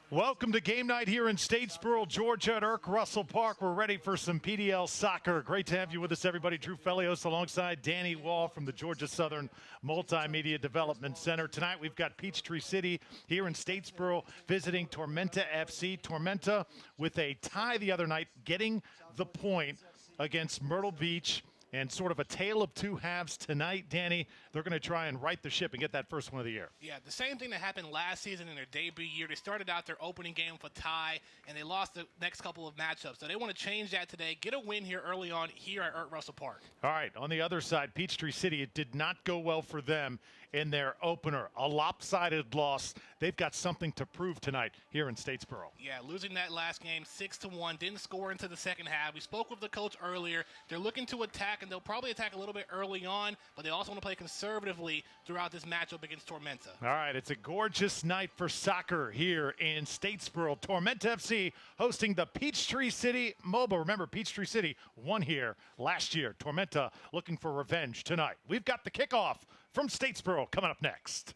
Welcome to game night here in Statesboro, Georgia at Irk Russell Park. We're ready for some PDL soccer. Great to have you with us, everybody. Drew Felios alongside Danny Wall from the Georgia Southern Multimedia Development Center. Tonight we've got Peachtree City here in Statesboro visiting Tormenta FC. Tormenta with a tie the other night, getting the point against Myrtle Beach. And sort of a tale of two halves tonight, Danny. They're going to try and right the ship and get that first one of the year. Yeah, the same thing that happened last season in their debut year. They started out their opening game with a tie, and they lost the next couple of matchups. So they want to change that today, get a win here early on here at Irk Russell Park. All right, on the other side, Peachtree City, it did not go well for them in their opener. A lopsided loss. They've got something to prove tonight here in Statesboro. Yeah, losing that last game 6-1, didn't score into the second half. We spoke with the coach earlier. They're looking to attack, and they'll probably attack a little bit early on, but they also want to play conservatively throughout this matchup against Tormenta. All right, it's a gorgeous night for soccer here in Statesboro. Tormenta FC hosting the Peachtree City Mobile. Remember, Peachtree City won here last year. Tormenta looking for revenge tonight. We've got the kickoff from Statesboro coming up next.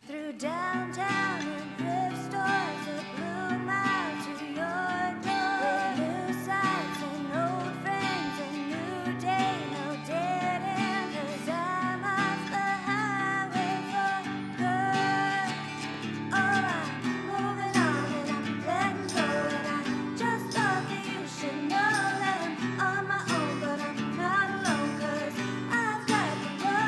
Through downtown and thrift stores that Blue Mile to your door. With new sights and old friends, a new day, no dead end. 'Cause I'm off the highway for good. Oh, I'm moving on and I'm letting go. And I just thought that you should know that I'm on my own. But I'm not alone, 'cause I've got the road.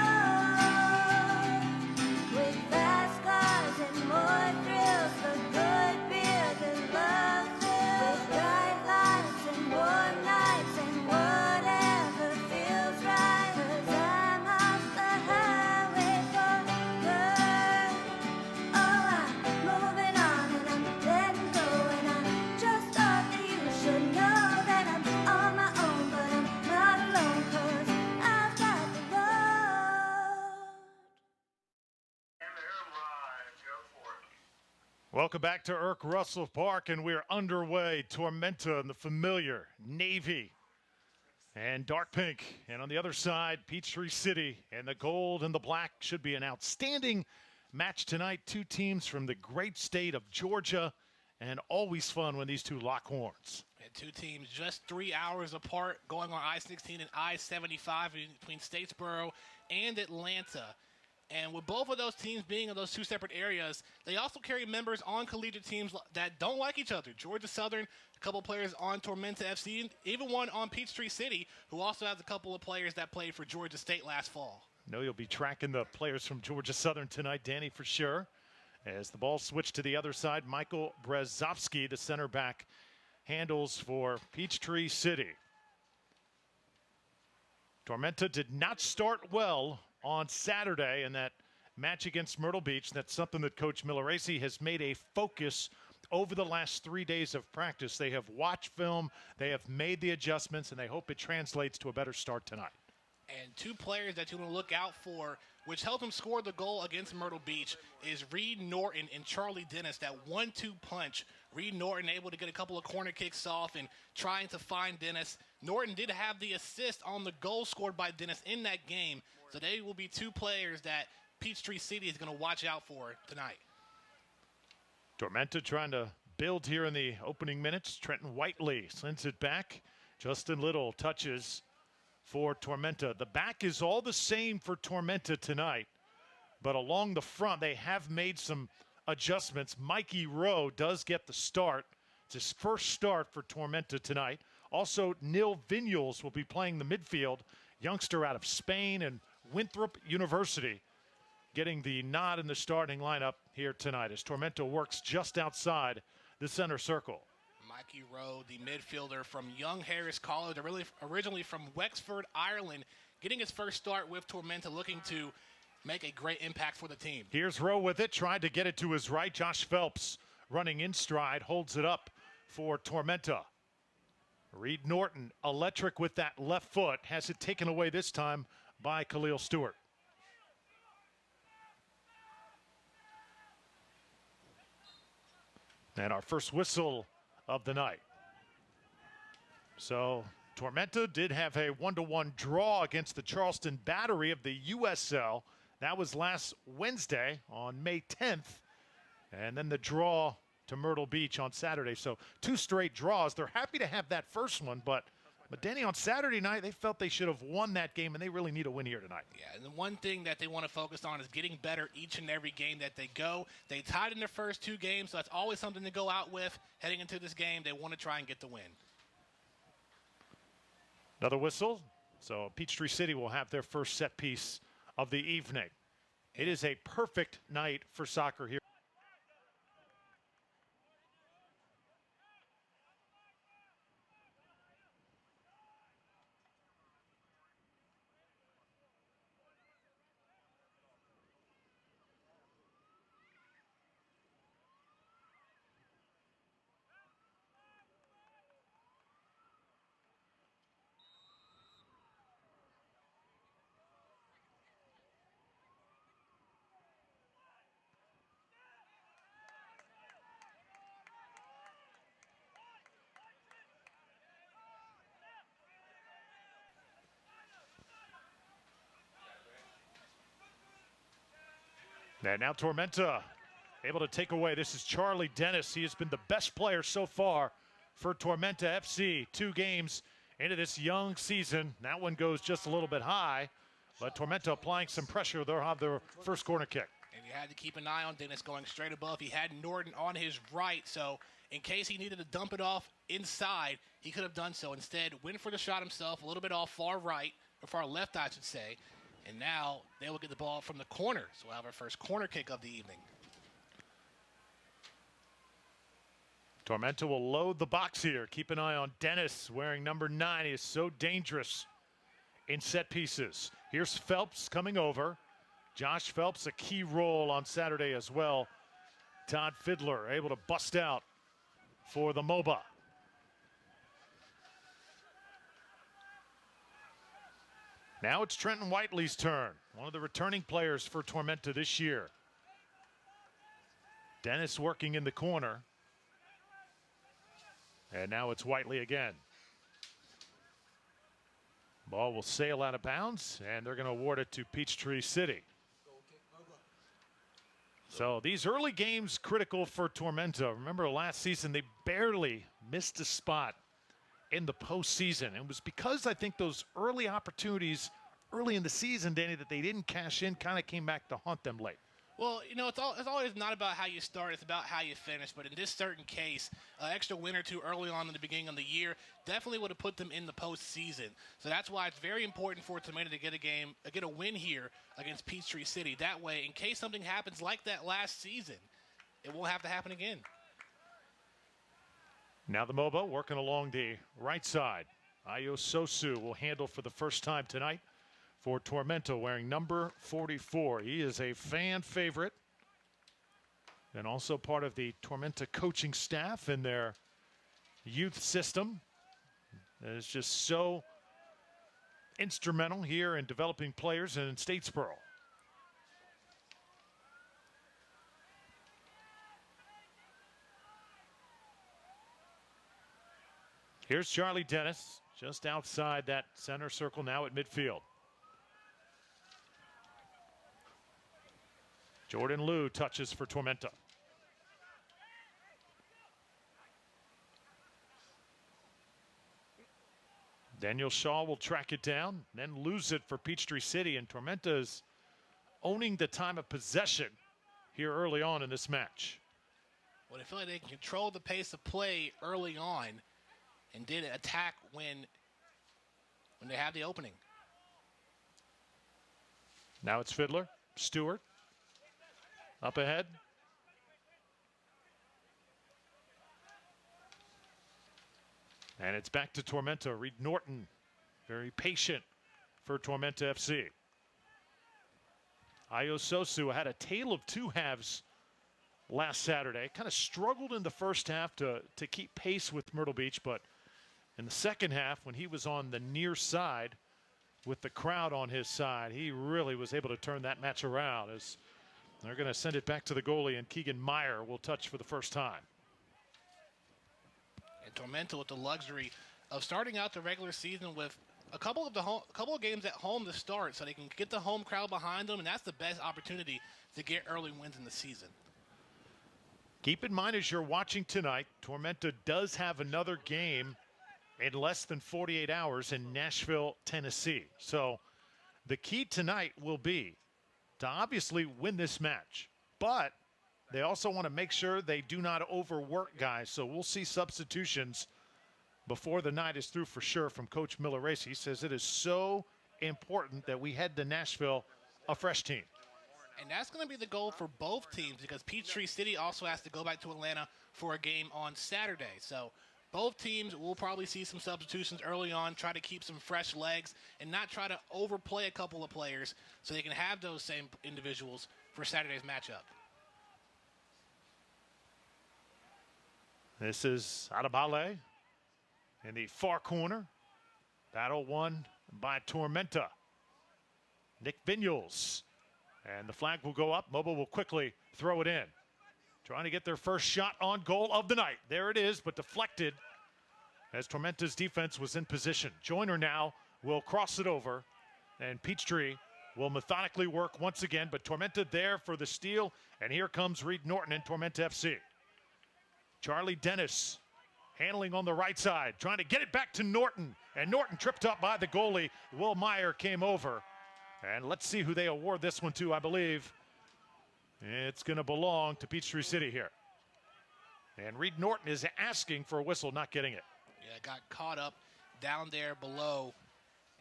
With fast cars and more thrills, for good beer that love fills. With bright lights and warm nights and whatever feels right. 'Cause I'm off the highway for good. Oh, I'm moving on and I'm letting go. And I just thought that you should know that I'm on my own. But I'm not alone, 'cause I've got the road. Welcome back to Irk Russell Park, and we're underway. Tormenta and the familiar navy and dark pink. And on the other side, Peachtree City and the gold and the black. Should be an outstanding match tonight. Two teams from the great state of Georgia, and always fun when these two lock horns. And two teams just 3 hours apart, going on I-16 and I-75 between Statesboro and Atlanta. And with both of those teams being in those two separate areas, they also carry members on collegiate teams that don't like each other. Georgia Southern, a couple players on Tormenta FC, even one on Peachtree City, who also has a couple of players that played for Georgia State last fall. Know you'll be tracking the players from Georgia Southern tonight, Danny, for sure. As the ball switched to the other side, Michael Brezovsky, the center back, handles for Peachtree City. Tormenta did not start well on Saturday in that match against Myrtle Beach. That's something that Coach Milleracey has made a focus over the last 3 days of practice. They have watched film, they have made the adjustments, and they hope it translates to a better start tonight. And two players that you want to look out for, which helped him score the goal against Myrtle Beach, is Reed Norton and Charlie Dennis. That 1-2 punch. Reed Norton able to get a couple of corner kicks off and trying to find Dennis. Norton did have the assist on the goal scored by Dennis in that game. So they will be two players that Peachtree City is going to watch out for tonight. Tormenta trying to build here in the opening minutes. Trenton Whiteley sends it back. Justin Little touches for Tormenta. The back is all the same for Tormenta tonight, but along the front they have made some adjustments. Mikey Rowe does get the start. It's his first start for Tormenta tonight. Also, Neil Vignoles will be playing the midfield, youngster out of Spain and Winthrop University, getting the nod in the starting lineup here tonight as Tormenta works just outside the center circle. Mikey Rowe, the midfielder from Young Harris College, originally from Wexford, Ireland, getting his first start with Tormenta, looking to make a great impact for the team. Here's Rowe with it, tried to get it to his right. Josh Phelps running in stride, holds it up for Tormenta. Reed Norton, electric with that left foot, has it taken away this time by Khalil Stewart. And our first whistle of the night. So Tormenta did have a 1-1 draw against the Charleston Battery of the USL. That was last Wednesday on May 10th. And then the draw to Myrtle Beach on Saturday. So 2 straight draws. They're happy to have that first one, but Danny, on Saturday night, they felt they should have won that game, and they really need a win here tonight. Yeah, and the one thing that they want to focus on is getting better each and every game that they go. They tied in their first 2 games, so that's always something to go out with. Heading into this game, they want to try and get the win. Another whistle. So Peachtree City will have their first set piece of the evening. It is a perfect night for soccer here. And now Tormenta able to take away. This is Charlie Dennis. He has been the best player so far for Tormenta FC. 2 games into this young season. That one goes just a little bit high, but Tormenta applying some pressure. They'll have their first corner kick. And you had to keep an eye on Dennis going straight above. He had Norton on his right, so in case he needed to dump it off inside, he could have done so. Instead, went for the shot himself, a little bit off far right, or far left, I should say. And now they will get the ball from the corner. So we'll have our first corner kick of the evening. Tormenta will load the box here. Keep an eye on Dennis wearing number 9. He is so dangerous in set pieces. Here's Phelps coming over. Josh Phelps, a key role on Saturday as well. Todd Fiddler able to bust out for the MOBA. Now it's Trenton Whiteley's turn, one of the returning players for Tormenta this year. Dennis working in the corner. And now it's Whiteley again. Ball will sail out of bounds, and they're going to award it to Peachtree City. So these early games critical for Tormenta. Remember last season they barely missed a spot in the postseason. It was because I think those early opportunities early in the season, Danny, that they didn't cash in, kind of came back to haunt them late. Well, you know, it's always not about how you start, it's about how you finish. But in this certain case, extra win or 2 early on in the beginning of the year definitely would have put them in the postseason. So that's why it's very important for Tormenta to get a win here against Peachtree City. That way, in case something happens like that last season, it won't have to happen again. Now the MOBA working along the right side. Ayo Sosu will handle for the first time tonight for Tormenta, wearing number 44. He is a fan favorite and also part of the Tormenta coaching staff in their youth system. That is just so instrumental here in developing players in Statesboro. Here's Charlie Dennis just outside that center circle now at midfield. Jordan Liu touches for Tormenta. Daniel Shaw will track it down, then lose it for Peachtree City, and Tormenta is owning the time of possession here early on in this match. Well, I feel like they can control the pace of play early on and did attack when they have the opening. Now it's Fiddler, Stewart, up ahead. And it's back to Tormenta. Reed Norton, very patient for Tormenta FC. Ayo Sosu had a tale of 2 halves last Saturday. Kind of struggled in the first half to keep pace with Myrtle Beach, but in the second half, when he was on the near side with the crowd on his side, he really was able to turn that match around, as they're going to send it back to the goalie, and Keegan Meyer will touch for the first time. And Tormenta with the luxury of starting out the regular season with a couple of games at home to start, so they can get the home crowd behind them, and that's the best opportunity to get early wins in the season. Keep in mind as you're watching tonight, Tormenta does have another game in less than 48 hours in Nashville, Tennessee. So the key tonight will be to obviously win this match, but they also want to make sure they do not overwork guys. So we'll see substitutions before the night is through for sure from Coach Miller Race. He says it is so important that we head to Nashville a fresh team. And that's going to be the goal for both teams, because Peachtree City also has to go back to Atlanta for a game on Saturday. So both teams will probably see some substitutions early on, try to keep some fresh legs and not try to overplay a couple of players so they can have those same individuals for Saturday's matchup. This is Adabale in the far corner. Battle won by Tormenta. Nick Vignoles. And the flag will go up. Moba will quickly throw it in. Trying to get their first shot on goal of the night. There it is, but deflected as Tormenta's defense was in position. Joyner now will cross it over, and Peachtree will methodically work once again, but Tormenta there for the steal, and here comes Reed Norton in Tormenta FC. Charlie Dennis handling on the right side, trying to get it back to Norton, and Norton tripped up by the goalie. Will Meyer came over, and let's see who they award this one to. I believe it's going to belong to Peachtree City here. And Reed Norton is asking for a whistle, not getting it. Yeah, got caught up down there below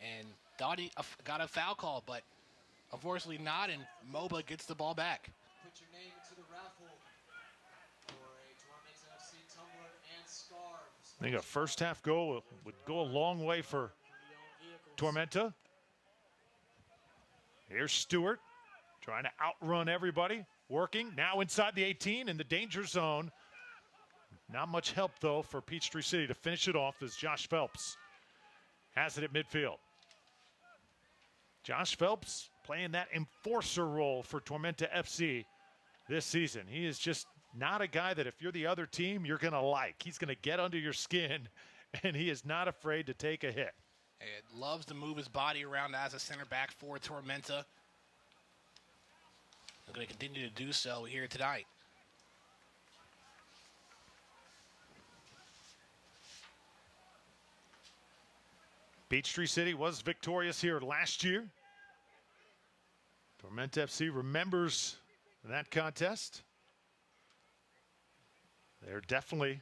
and thought he got a foul call, but unfortunately not, and Moba gets the ball back. Put your name into the raffle for a Tormenta FC tumbler and scarves. I think a first half goal would go a long way for Tormenta. Here's Stewart trying to outrun everybody, working now inside the 18 in the danger zone. Not much help though for Peachtree City to finish it off as Josh Phelps has it at midfield. Josh Phelps playing that enforcer role for Tormenta FC this season. He is just not a guy that if you're the other team, you're going to like. He's going to get under your skin, and he is not afraid to take a hit. And loves to move his body around as a center back for Tormenta. They're going to continue to do so here tonight. Peachtree City was victorious here last year. Tormenta FC remembers that contest. They're definitely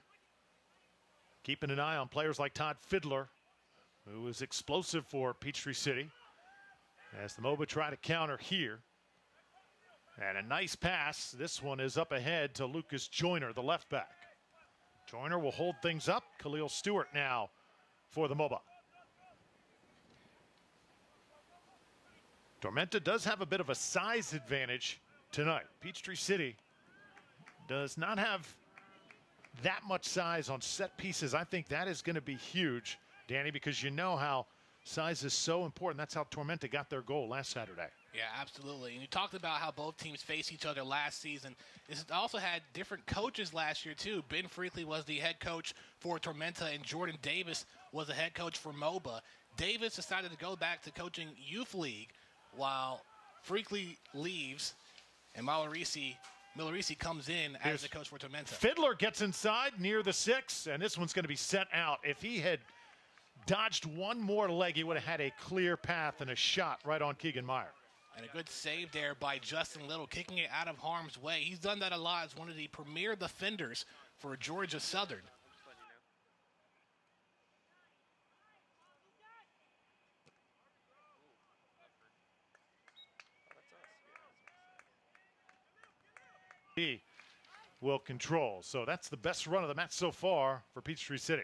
keeping an eye on players like Todd Fiddler, who was explosive for Peachtree City. As the Moba try to counter here. And a nice pass. This one is up ahead to Lucas Joyner, the left back. Joyner will hold things up. Khalil Stewart now for the Moba. Tormenta does have a bit of a size advantage tonight. Peachtree City does not have that much size on set pieces. I think that is going to be huge, Danny, because you know how size is so important. That's how Tormenta got their goal last Saturday. Yeah, absolutely. And you talked about how both teams faced each other last season. This also had different coaches last year, too. Ben Freakley was the head coach for Tormenta, and Jordan Davis was the head coach for MOBA. Davis decided to go back to coaching Youth League, while Freakley leaves and Millerisi comes in as the coach for Tormenta. Fiddler gets inside near the 6, and this one's going to be sent out. If he had dodged one more leg, he would have had a clear path and a shot right on Keegan Meyer. And a good save there by Justin Little, kicking it out of harm's way. He's done that a lot as one of the premier defenders for Georgia Southern. He will control. So that's the best run of the match so far for Peachtree City.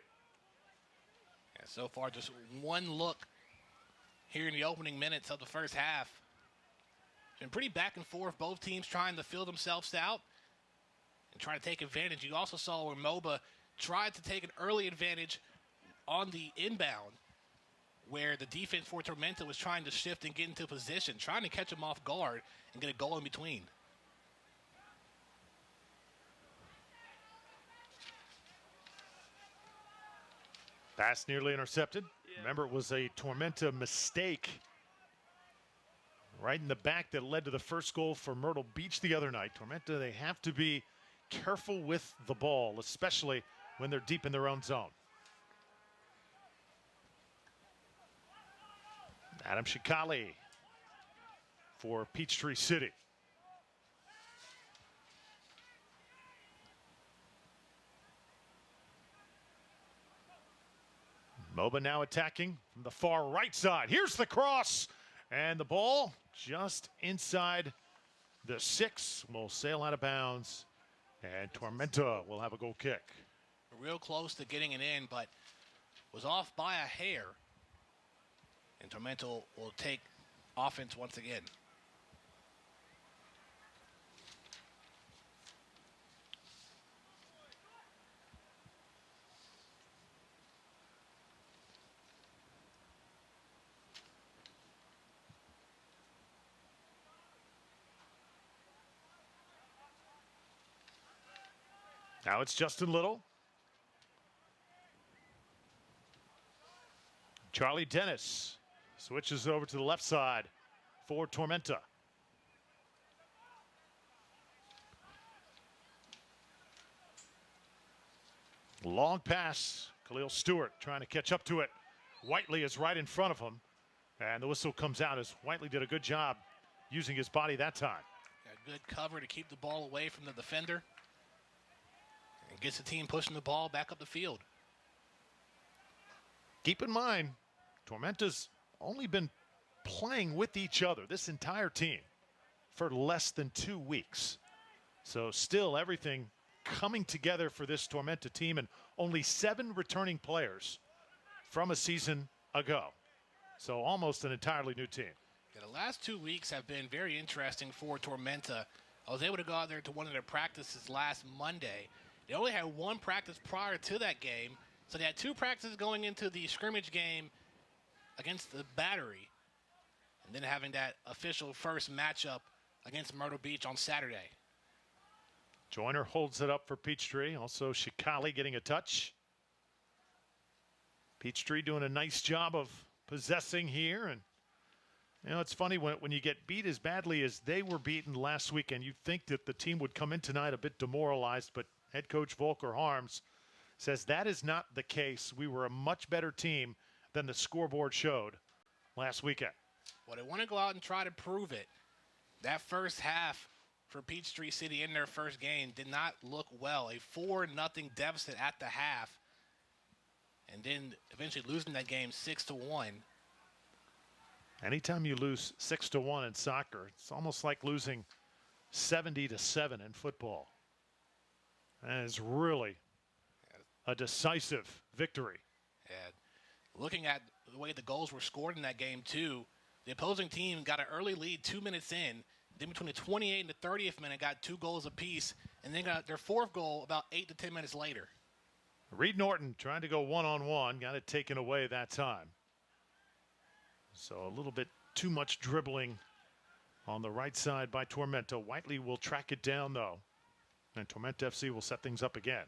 Yeah, so far, just one look here in the opening minutes of the first half. Been pretty back and forth. Both teams trying to fill themselves out and trying to take advantage. You also saw where MOBA tried to take an early advantage on the inbound, where the defense for Tormenta was trying to shift and get into position, trying to catch them off guard and get a goal in between. Pass nearly intercepted. Remember, it was a Tormenta mistake right in the back that led to the first goal for Myrtle Beach the other night. Tormenta, they have to be careful with the ball, especially when they're deep in their own zone. Adam Shikali for Peachtree City. Moba now attacking from the far right side. Here's the cross, and the ball just inside the 6 will sail out of bounds, and Tormenta will have a goal kick. Real close to getting it in, but was off by a hair. And Tormenta will take offense once again. Now it's Justin Little. Charlie Dennis switches over to the left side for Tormenta. Long pass. Khalil Stewart trying to catch up to it. Whiteley is right in front of him. And the whistle comes out as Whiteley did a good job using his body that time. Got good cover to keep the ball away from the defender. And gets the team pushing the ball back up the field. Keep in mind, Tormenta's only been playing with each other, this entire team, for less than 2 weeks. So still everything coming together for this Tormenta team, and only 7 returning players from a season ago. So almost an entirely new team. Yeah, the last 2 weeks have been very interesting for Tormenta. I was able to go out there to one of their practices last Monday. They only had 1 practice prior to that game. So they had 2 practices going into the scrimmage game against the Battery, and then having that official first matchup against Myrtle Beach on Saturday. Joyner holds it up for Peachtree. Also Shikali getting a touch. Peachtree doing a nice job of possessing here. And you know, it's funny when you get beat as badly as they were beaten last weekend, you'd think that the team would come in tonight a bit demoralized, but head coach Volker Harms says that is not the case. We were a much better team than the scoreboard showed last weekend. Well, they want to go out and try to prove it. That first half for Peachtree City in their first game did not look well. A 4-0 deficit at the half, and then eventually losing that game 6-1. Anytime you lose 6-1 in soccer, it's almost like losing 70-7 in football. And it's really a decisive victory. And looking at the way the goals were scored in that game too, the opposing team got an early lead 2 minutes in. Then between the 28th and the 30th minute, got 2 goals apiece, and then got their 4th goal about 8 to 10 minutes later. Reed Norton trying to go one-on-one, got it taken away that time. So a little bit too much dribbling on the right side by Tormenta. Whiteley will track it down though, and Tormenta FC will set things up again.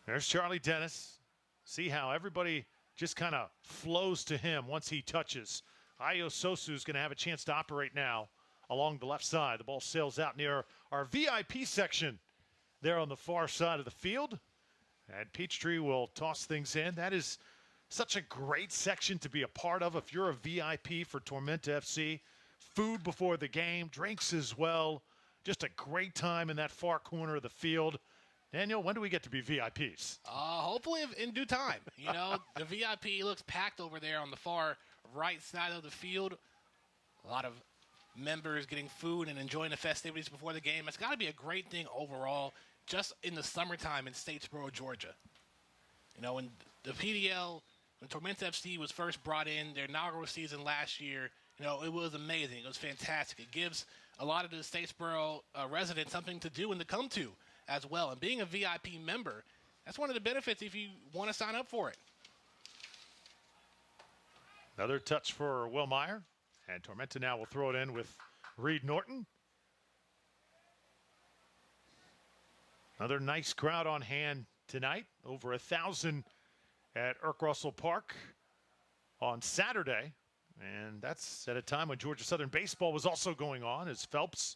There's Charlie Dennis. See how everybody just kind of flows to him once he touches. Ayo Sosu is going to have a chance to operate now along the left side. The ball sails out near our VIP section there on the far side of the field. And Peachtree will toss things in. That is such a great section to be a part of if you're a VIP for Tormenta FC. Food before the game, drinks as well. Just a great time in that far corner of the field. Daniel, when do we get to be VIPs? Hopefully in due time. You know, the VIP looks packed over there on the far right side of the field. A lot of members getting food and enjoying the festivities before the game. It's got to be a great thing overall, just in the summertime in Statesboro, Georgia. You know, when the PDL, when Tormenta FC was first brought in, their inaugural season last year, you know, it was amazing. It was fantastic. It gives a lot of the Statesboro residents something to do and to come to as well. And being a VIP member, that's one of the benefits if you want to sign up for it. Another touch for Will Meyer. And Tormenta now will throw it in with Reed Norton. Another nice crowd on hand tonight. Over 1,000 at Irk Russell Park on Saturday. And that's at a time when Georgia Southern baseball was also going on as Phelps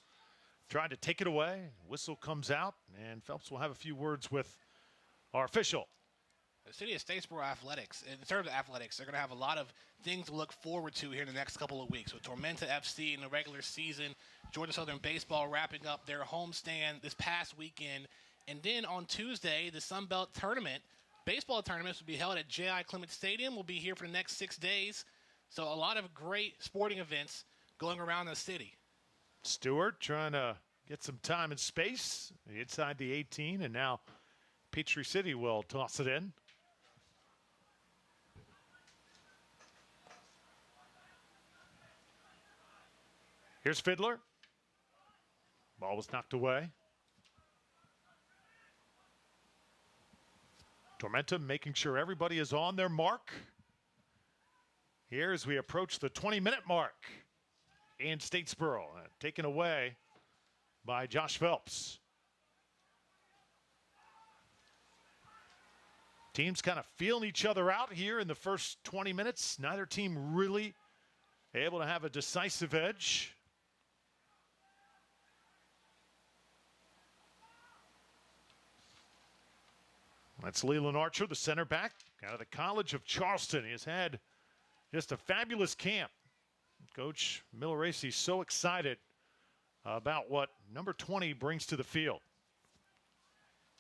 tried to take it away. Whistle comes out, and Phelps will have a few words with our official. The city of Statesboro athletics, in terms of athletics, they're going to have a lot of things to look forward to here in the next couple of weeks. With Tormenta FC in the regular season, Georgia Southern baseball wrapping up their homestand this past weekend. And then on Tuesday, the Sun Belt tournament, baseball tournaments will be held at J.I. Clement Stadium. We'll be here for the next 6 days. So a lot of great sporting events going around the city. Stewart trying to get some time and space inside the 18, and now Peachtree City will toss it in. Here's Fiddler. Ball was knocked away. Tormenta making sure everybody is on their mark. Here as we approach the 20-minute mark in Statesboro, taken away by Josh Phelps. Teams kind of feeling each other out here in the first 20 minutes. Neither team really able to have a decisive edge. That's Leland Archer, the center back, out of the College of Charleston. He has had just a fabulous camp. Coach Milleracey so excited about what number 20 brings to the field.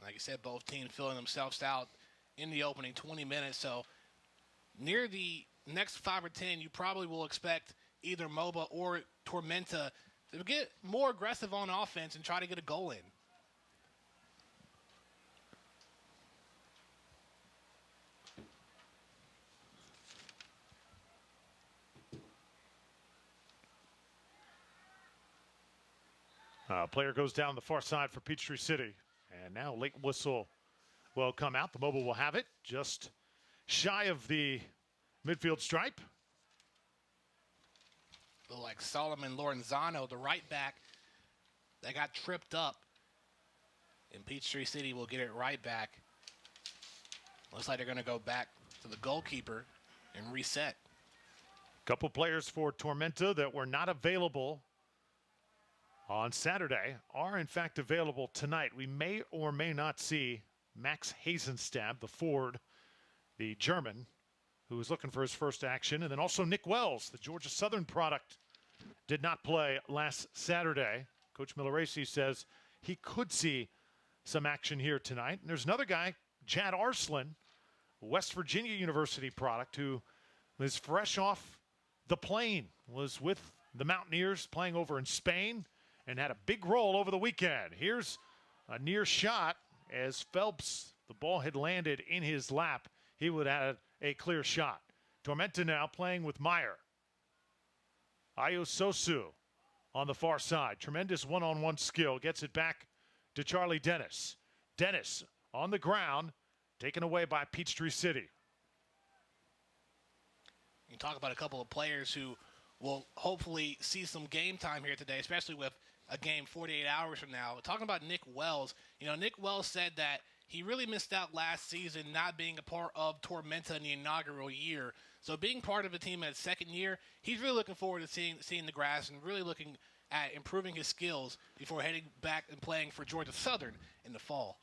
Like you said, both teams filling themselves out in the opening 20 minutes. So near the next 5 or 10, you probably will expect either MOBA or Tormenta to get more aggressive on offense and try to get a goal in. Player goes down the far side for Peachtree City. And now late whistle will come out. The mobile will have it just shy of the midfield stripe. Look like Solomon Lorenzano, the right back, that got tripped up. And Peachtree City will get it right back. Looks like they're going to go back to the goalkeeper and reset. Couple players for Tormenta that were not available on Saturday are in fact available tonight. We may or may not see Max Hazenstab, the forward, the German, who is looking for his first action. And then also Nick Wells, the Georgia Southern product, did not play last Saturday. Coach Milleracey says he could see some action here tonight. And there's another guy, Jad Arslan, West Virginia University product, who is fresh off the plane, was with the Mountaineers playing over in Spain, and had a big role over the weekend. Here's a near shot as Phelps, the ball had landed in his lap. He would have a clear shot. Tormenta now playing with Meyer. Ayo Sosu on the far side. Tremendous one-on-one skill. Gets it back to Charlie Dennis. Dennis on the ground, taken away by Peachtree City. You talk about a couple of players who will hopefully see some game time here today, especially with a game 48 hours from now. Talking about Nick Wells, Nick Wells said that he really missed out last season not being a part of Tormenta in the inaugural year. So being part of the team at second year, he's really looking forward to seeing the grass and really looking at improving his skills before heading back and playing for Georgia Southern in the fall.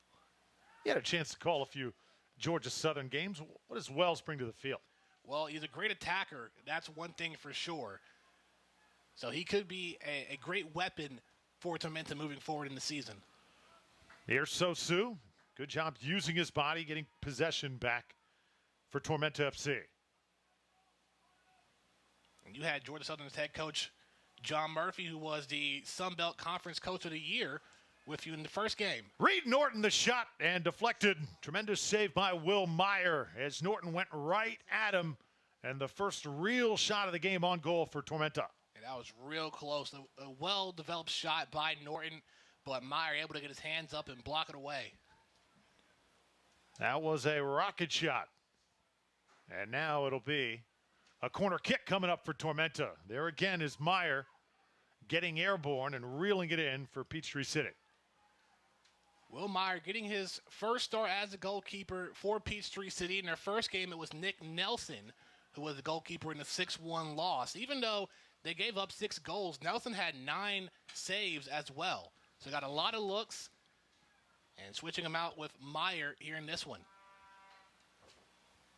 He had a chance to call a few Georgia Southern games. What does Wells bring to the field? Well, he's a great attacker. That's one thing for sure. So he could be a great weapon for Tormenta moving forward in the season. Here's Sosu. Good job using his body, getting possession back for Tormenta FC. And you had Georgia Southern's head coach, John Murphy, who was the Sun Belt Conference Coach of the Year, with you in the first game. Reed Norton, the shot, and deflected. Tremendous save by Will Meyer as Norton went right at him. And the first real shot of the game on goal for Tormenta. And that was real close. A well-developed shot by Norton, but Meyer able to get his hands up and block it away. That was a rocket shot. And now it'll be a corner kick coming up for Tormenta. There again is Meyer getting airborne and reeling it in for Peachtree City. Will Meyer getting his first start as a goalkeeper for Peachtree City. In their first game, it was Nick Nelson who was the goalkeeper in the 6-1 loss. Even though they gave up 6 goals, Nelson had 9 saves as well. So got a lot of looks, and switching them out with Meyer here in this one.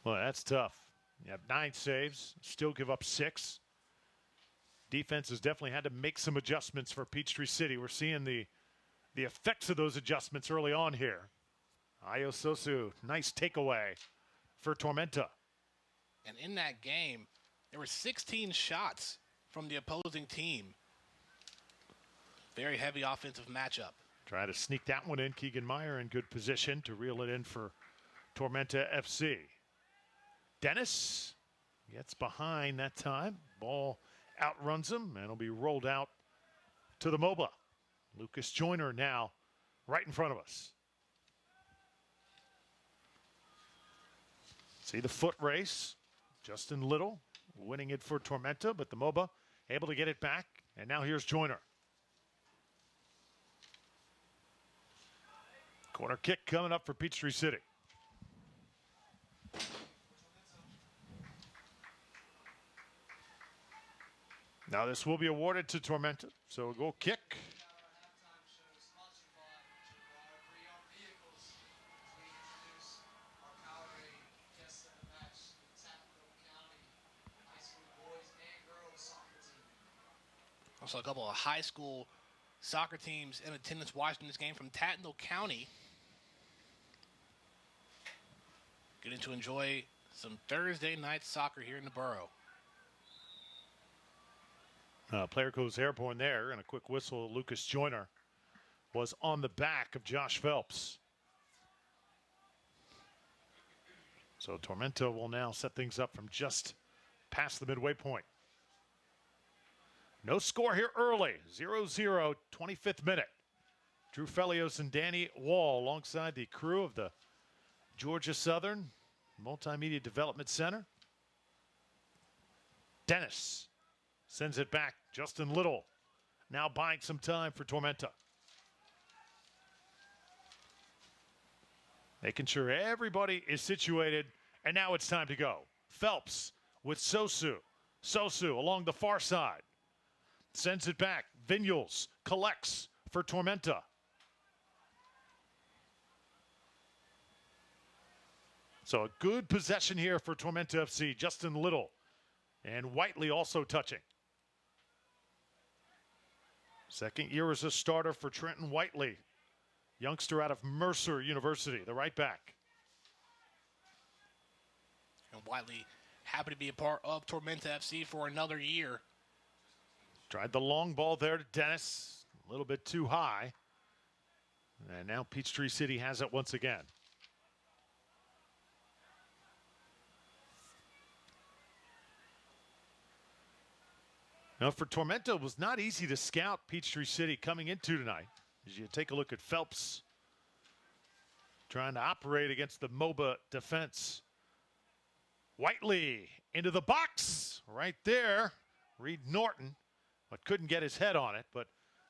Well, that's tough. You have 9 saves, still give up 6. Defense has definitely had to make some adjustments for Peachtree City. We're seeing the effects of those adjustments early on here. Ayo Sosu, nice takeaway for Tormenta. And in that game, there were 16 shots from the opposing team. Very heavy offensive matchup. Try to sneak that one in. Keegan Meyer in good position to reel it in for Tormenta FC. Dennis gets behind that time. Ball outruns him, and it'll be rolled out to the MOBA. Lucas Joyner now right in front of us. See the foot race. Justin Little winning it for Tormenta, but the MOBA able to get it back. And now here's Joyner. Corner kick coming up for Peachtree City. Now this will be awarded to Tormenta, so a goal kick. Halftime show is sponsored by our pre-owned vehicles. As we introduce our Powerade guests in the match, the Tattnall County High School boys and girls soccer team. Also a couple of high school soccer teams in attendance watching this game from Tattnall County. Getting to enjoy some Thursday night soccer here in the borough. Player goes airborne there, and a quick whistle. Lucas Joyner was on the back of Josh Phelps. So Tormenta will now set things up from just past the midway point. No score here early. 0-0, 25th minute. Drew Felios and Danny Wall alongside the crew of the Georgia Southern Multimedia Development Center. Dennis sends it back. Justin Little now buying some time for Tormenta. Making sure everybody is situated, and now it's time to go. Phelps with Sosu. Sosu along the far side. Sends it back. Vinyals collects for Tormenta. So a good possession here for Tormenta FC. Justin Little and Whiteley also touching. Second year as a starter for Trenton Whiteley. Youngster out of Mercer University, the right back. And Whiteley happy to be a part of Tormenta FC for another year. Tried the long ball there to Dennis. A little bit too high. And now Peachtree City has it once again. Now for Tormenta, it was not easy to scout Peachtree City coming into tonight. As you take a look at Phelps trying to operate against the MOBA defense. Whiteley into the box right there. Reed Norton, but couldn't get his head on it. But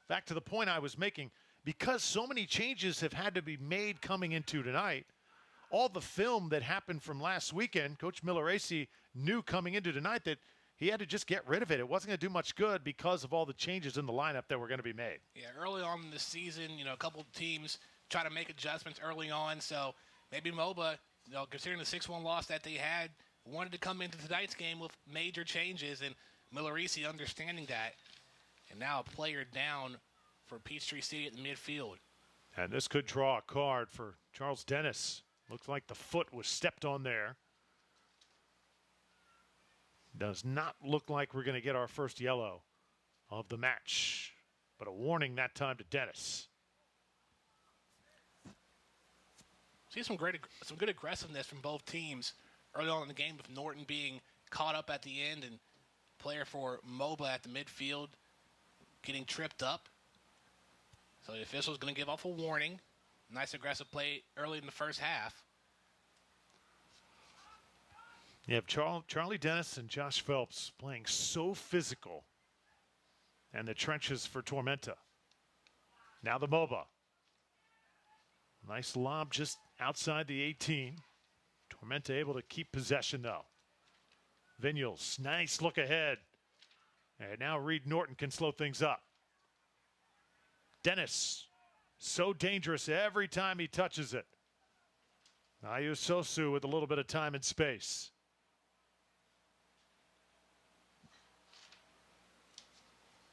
back to the point I was making, because so many changes have had to be made coming into tonight, all the film that happened from last weekend, Coach Miller-Acey knew coming into tonight that he had to just get rid of it. It wasn't going to do much good because of all the changes in the lineup that were going to be made. Yeah, early on in the season, a couple of teams try to make adjustments early on. So maybe MOBA, considering the 6-1 loss that they had, wanted to come into tonight's game with major changes, and Miller-Acey understanding that. And now a player down for Peachtree City at the midfield. And this could draw a card for Charles Dennis. Looks like the foot was stepped on there. Does not look like we're going to get our first yellow of the match. But a warning that time to Dennis. See some good aggressiveness from both teams early on in the game, with Norton being caught up at the end and player for MOBA at the midfield getting tripped up. So the official's going to give off a warning. Nice aggressive play early in the first half. You have Charlie Dennis and Josh Phelps playing so physical. And the trenches for Tormenta. Now the MOBA. Nice lob just outside the 18. Tormenta able to keep possession though. Vinyals, nice look ahead. And now Reed Norton can slow things up. Dennis, so dangerous every time he touches it. Ayu Sosu with a little bit of time and space.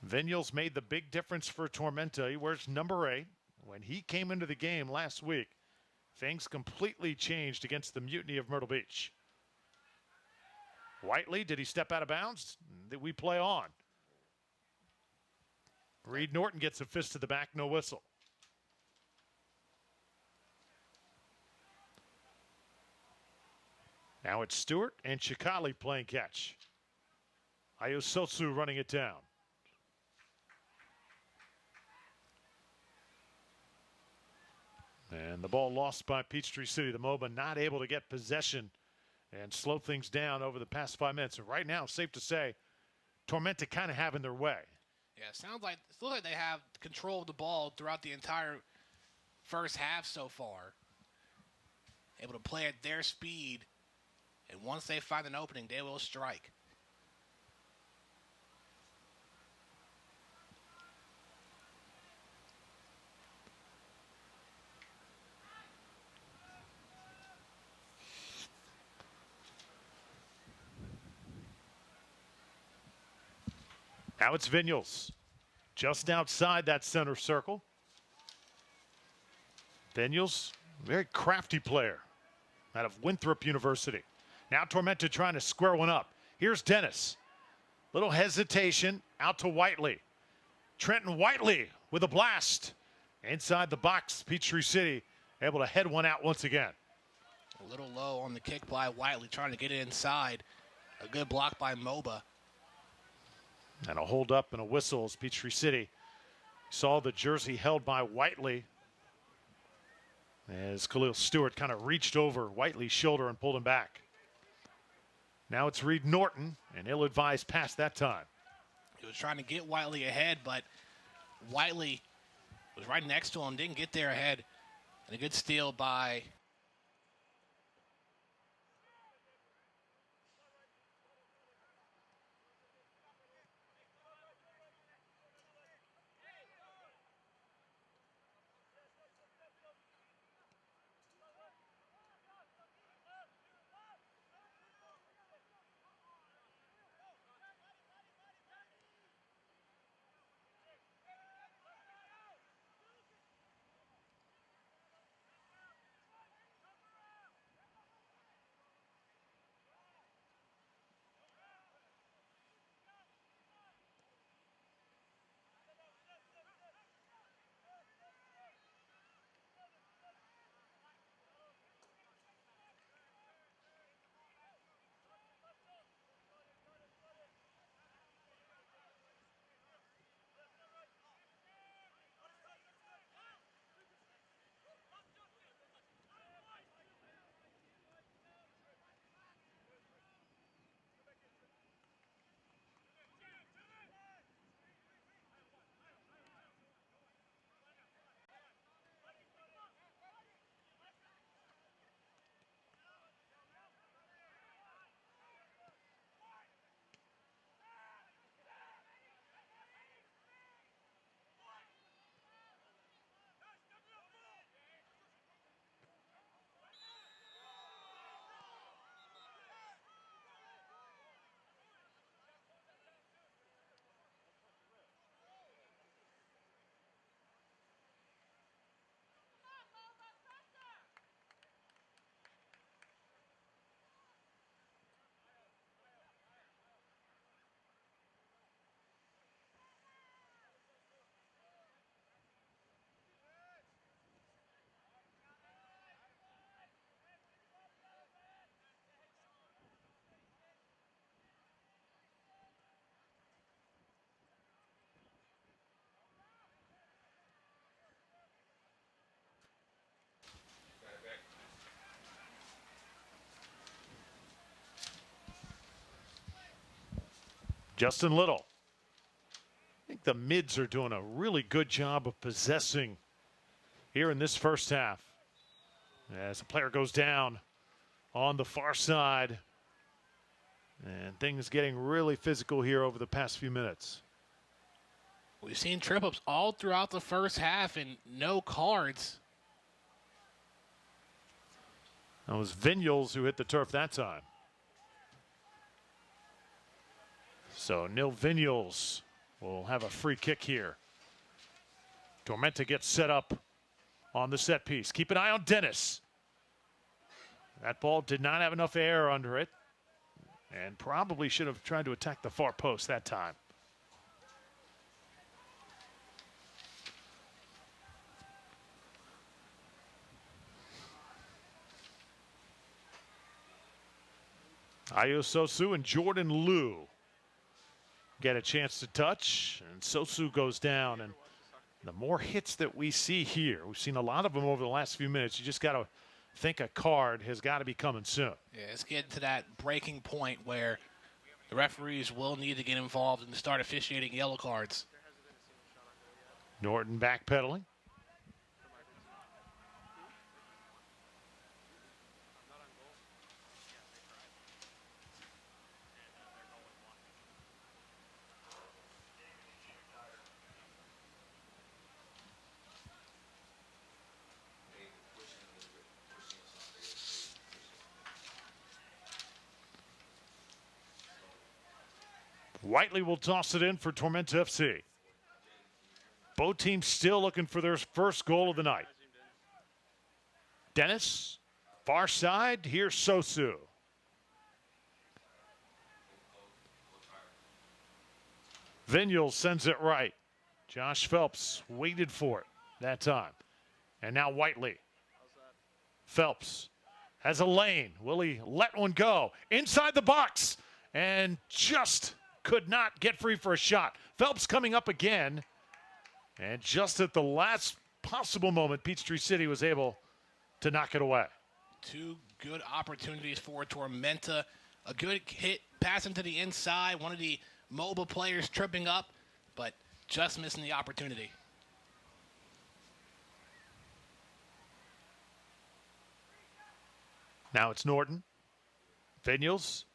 Vinyals made the big difference for Tormenta. He wears number 8. When he came into the game last week, things completely changed against the Mutiny of Myrtle Beach. Whiteley, did he step out of bounds? We play on. Reed Norton gets a fist to the back, no whistle. Now it's Stewart and Chikali playing catch. Ayu Sosu running it down. And the ball lost by Peachtree City. The MOBA not able to get possession and slow things down over the past 5 minutes. And right now, safe to say, Tormenta kind of having their way. Yeah, it looks like they have control of the ball throughout the entire first half so far. Able to play at their speed, and once they find an opening, they will strike. Now it's Vinyals, just outside that center circle. Vinyals, very crafty player out of Winthrop University. Now Tormenta trying to square one up. Here's Dennis. Little hesitation, out to Whiteley. Trenton Whiteley with a blast. Inside the box, Peachtree City able to head one out once again. A little low on the kick by Whiteley, trying to get it inside. A good block by MOBA. And a hold up and a whistle as Peachtree City saw the jersey held by Whiteley as Khalil Stewart kind of reached over Whiteley's shoulder and pulled him back. Now it's Reed Norton, an ill-advised pass that time. He was trying to get Whiteley ahead, but Whiteley was right next to him, didn't get there ahead. And a good steal by Justin Little. I think the mids are doing a really good job of possessing here in this first half. as a player goes down on the far side. And things getting really physical here over the past few minutes. We've seen trip-ups all throughout the first half and no cards. That was Vignoles who hit the turf that time. So Nil Vignoles will have a free kick here. Tormenta gets set up on the set piece. Keep an eye on Dennis. That ball did not have enough air under it and probably should have tried to attack the far post that time. Ayo Sosu and Jordan Liu get a chance to touch, and Sosu goes down. And the more hits that we see here, we've seen a lot of them over the last few minutes. You just got to think a card has got to be coming soon. Yeah, it's getting to that breaking point where the referees will need to get involved and start officiating yellow cards. Norton backpedaling. Whiteley will toss it in for Tormenta FC. Both teams still looking for their first goal of the night. Dennis, far side, here's Sosu. Vignoles sends it right. Josh Phelps waited for it that time. And now Whiteley. Phelps has a lane. Will he let one go? Inside the box. And just could not get free for a shot. Phelps coming up again. And just at the last possible moment, Peachtree City was able to knock it away. Two good opportunities for Tormenta. A good hit, pass into the inside. One of the mobile players tripping up, but just missing the opportunity. Now it's Norton. Vignoles.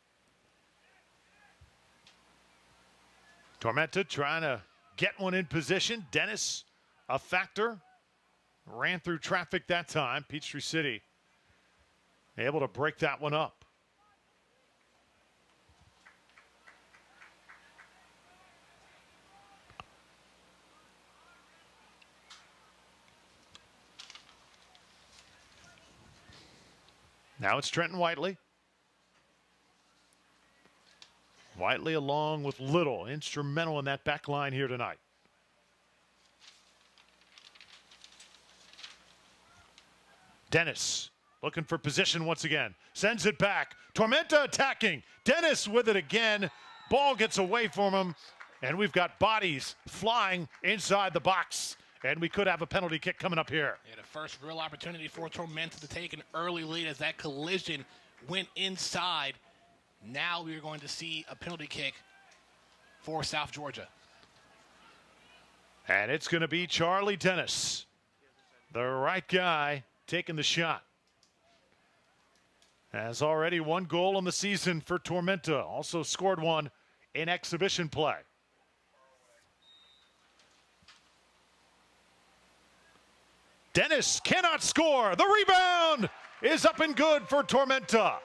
Tormenta trying to get one in position. Dennis, a factor. Ran through traffic that time. Peachtree City able to break that one up. Now it's Trenton Whiteley. Whiteley along with Little, instrumental in that back line here tonight. Dennis looking for position once again. Sends it back. Tormenta attacking. Dennis with it again. Ball gets away from him. And we've got bodies flying inside the box. And we could have a penalty kick coming up here. Yeah, the first real opportunity for Tormenta to take an early lead as that collision went inside. Now we're going to see a penalty kick for South Georgia. And it's going to be Charlie Dennis, the right guy, taking the shot. Has already one goal in the season for Tormenta. Also scored one in exhibition play. Dennis cannot score. The rebound is up and good for Tormenta.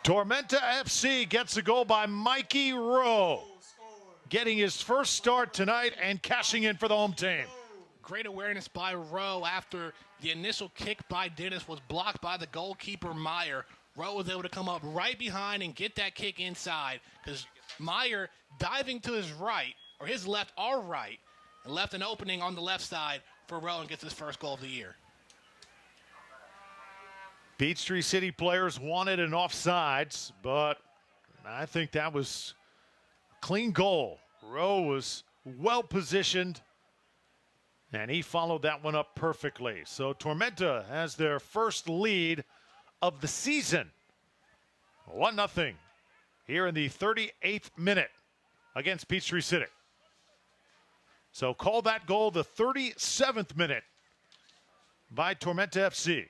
Tormenta FC gets a goal by Mikey Rowe, getting his first start tonight and cashing in for the home team. Great awareness by Rowe after the initial kick by Dennis was blocked by the goalkeeper Meyer. Rowe was able to come up right behind and get that kick inside because Meyer diving to his right, or his left or right, and left an opening on the left side for Rowe and gets his first goal of the year. Peachtree City players wanted an offsides, but I think that was a clean goal. Rowe was well positioned, and he followed that one up perfectly. So Tormenta has their first lead of the season. 1-0 here in the 38th minute against Peachtree City. So call that goal the 37th minute by Tormenta FC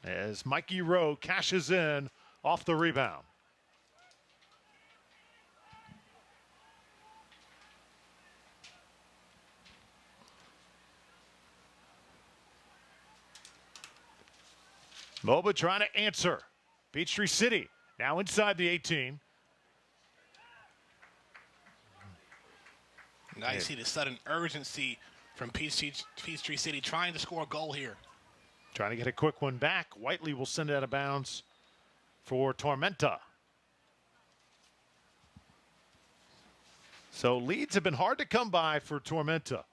as Mikey Rowe cashes in off the rebound. Moba trying to answer. Peachtree City now inside the 18. Now you see the sudden urgency from Peachtree City trying to score a goal here. Trying to get a quick one back. Whiteley will send it out of bounds for Tormenta. So leads have been hard to come by for Tormenta,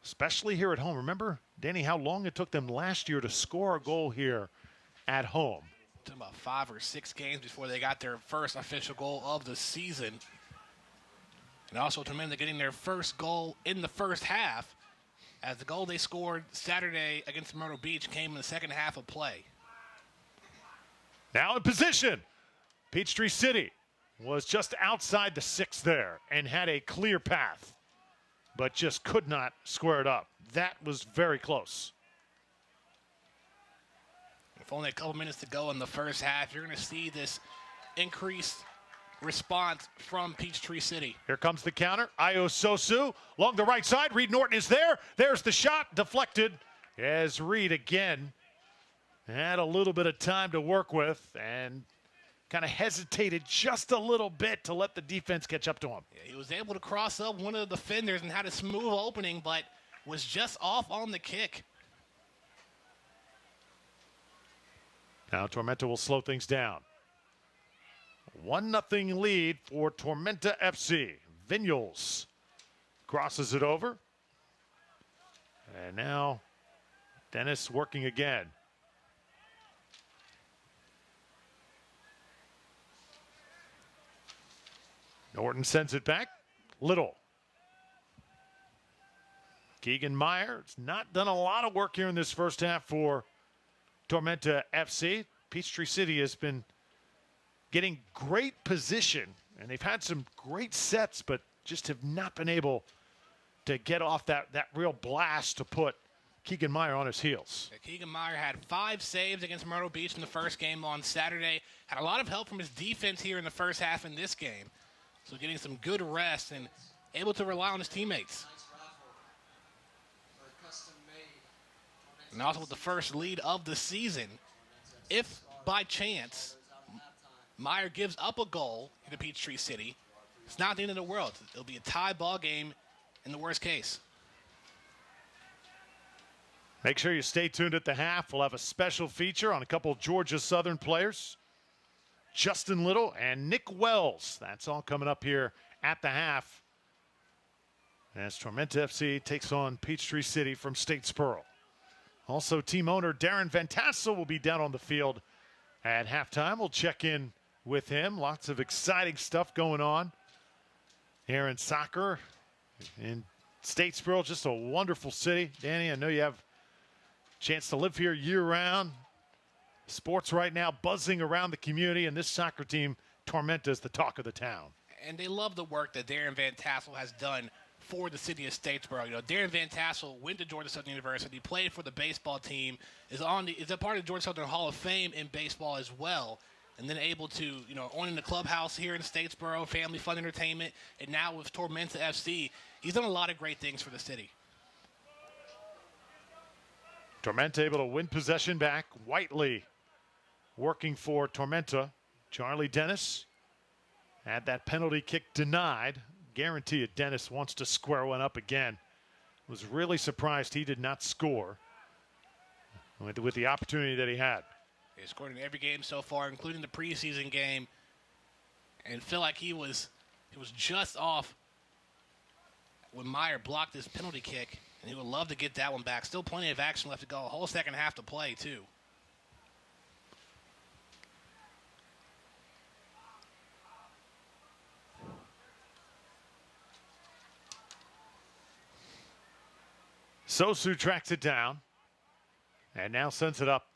especially here at home. Remember, Danny, how long it took them last year to score a goal here at home? It took about 5 or 6 games before they got their first official goal of the season. And also Tormenta getting their first goal in the first half, as the goal they scored Saturday against Myrtle Beach came in the second half of play. Now in position. Peachtree City was just outside the 6 there and had a clear path, but just could not square it up. That was very close. With only a couple minutes to go in the first half, you're going to see this increased response from Peachtree City. Here comes the counter. Io Sosu along the right side. Reed Norton is there. There's the shot deflected as Reed again had a little bit of time to work with and kind of hesitated just a little bit to let the defense catch up to him. Yeah, he was able to cross up one of the defenders and had a smooth opening, but was just off on the kick. Now Tormenta will slow things down. 1-0 lead for Tormenta FC. Vignoles crosses it over. And now Dennis working again. Norton sends it back. Little. Keegan Meyer has not done a lot of work here in this first half for Tormenta FC. Peachtree City has been getting great position, and they've had some great sets, but just have not been able to get off that real blast to put Keegan Meyer on his heels. Yeah, Keegan Meyer had 5 saves against Myrtle Beach in the first game on Saturday. Had a lot of help from his defense here in the first half in this game. So getting some good rest and able to rely on his teammates. Nice raffle for a custom-made. And also with the first lead of the season. If by chance Meyer gives up a goal to Peachtree City, it's not the end of the world. It'll be a tie ball game in the worst case. Make sure you stay tuned at the half. We'll have a special feature on a couple of Georgia Southern players. Justin Little and Nick Wells. That's all coming up here at the half as Tormenta FC takes on Peachtree City from Statesboro. Also, team owner Darren Van Tassel will be down on the field at halftime. We'll check in with him. Lots of exciting stuff going on here in soccer in Statesboro. Just a wonderful city. Danny, I know you have a chance to live here year-round. Sports right now buzzing around the community, and this soccer team, Tormenta, is the talk of the town. And they love the work that Darren Van Tassel has done for the city of Statesboro. You know, Darren Van Tassel went to Georgia Southern University, played for the baseball team, is a part of the Georgia Southern Hall of Fame in baseball as well, and then able to, owning the clubhouse here in Statesboro, Family Fun Entertainment, and now with Tormenta FC, he's done a lot of great things for the city. Tormenta able to win possession back. Whiteley working for Tormenta. Charlie Dennis had that penalty kick denied. Guarantee you Dennis wants to square one up again. Was really surprised he did not score with the opportunity that he had. He scored in every game so far, including the preseason game, and feel like he was just off when Meyer blocked his penalty kick, and he would love to get that one back. Still plenty of action left to go. A whole second half to play, too. Sosu tracks it down and now sends it up.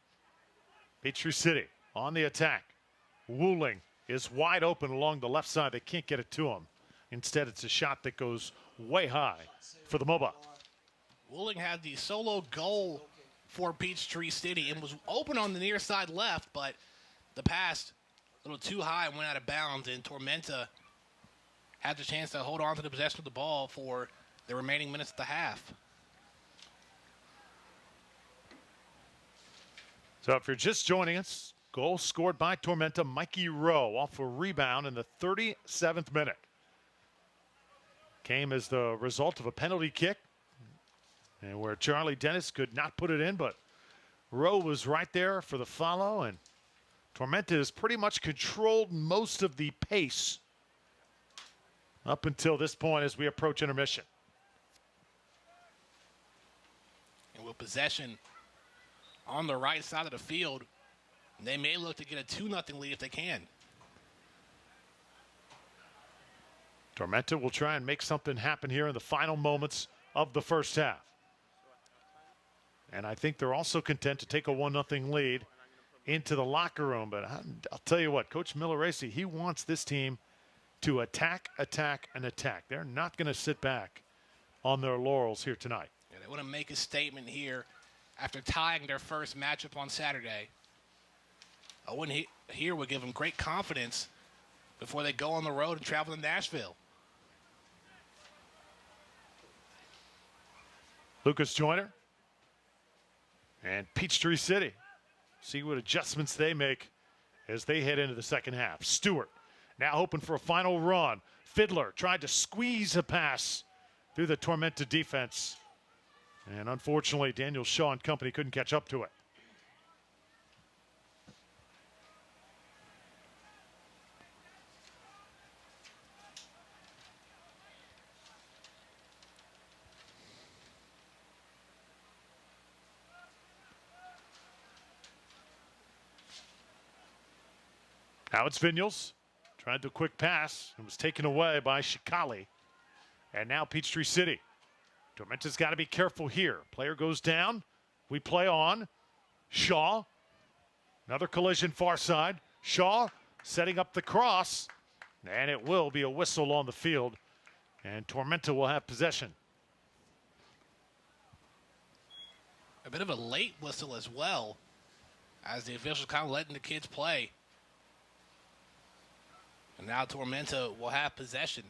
Peachtree City on the attack. Wooling is wide open along the left side. They can't get it to him. Instead, it's a shot that goes way high for the Mobile. Wooling had the solo goal for Peachtree City and was open on the near side left, but the pass a little too high and went out of bounds, and Tormenta had the chance to hold on to the possession of the ball for the remaining minutes of the half. So if you're just joining us, goal scored by Tormenta, Mikey Rowe off a rebound in the 37th minute. Came as the result of a penalty kick, and where Charlie Dennis could not put it in, but Rowe was right there for the follow, and Tormenta has pretty much controlled most of the pace up until this point as we approach intermission. And with possession on the right side of the field, they may look to get a 2-0 lead if they can. Tormenta will try and make something happen here in the final moments of the first half. And I think they're also content to take a 1-0 lead into the locker room. But I'll tell you what, Coach Milleracey, he wants this team to attack, attack, and attack. They're not going to sit back on their laurels here tonight. Yeah, they want to make a statement here after tying their first matchup on Saturday. A win here would give them great confidence before they go on the road and travel to Nashville. Lucas Joyner and Peachtree City. See what adjustments they make as they head into the second half. Stewart now hoping for a final run. Fiddler tried to squeeze a pass through the Tormenta defense. And unfortunately, Daniel Shaw and company couldn't catch up to it. Now it's Vinyals. Tried to quick pass and was taken away by Shikali. And now Peachtree City. Tormenta's got to be careful here. Player goes down. We play on. Shaw. Another collision far side. Shaw setting up the cross. And it will be a whistle on the field. And Tormenta will have possession. A bit of a late whistle as well, as the officials kind of letting the kids play. And now Tormenta will have possession.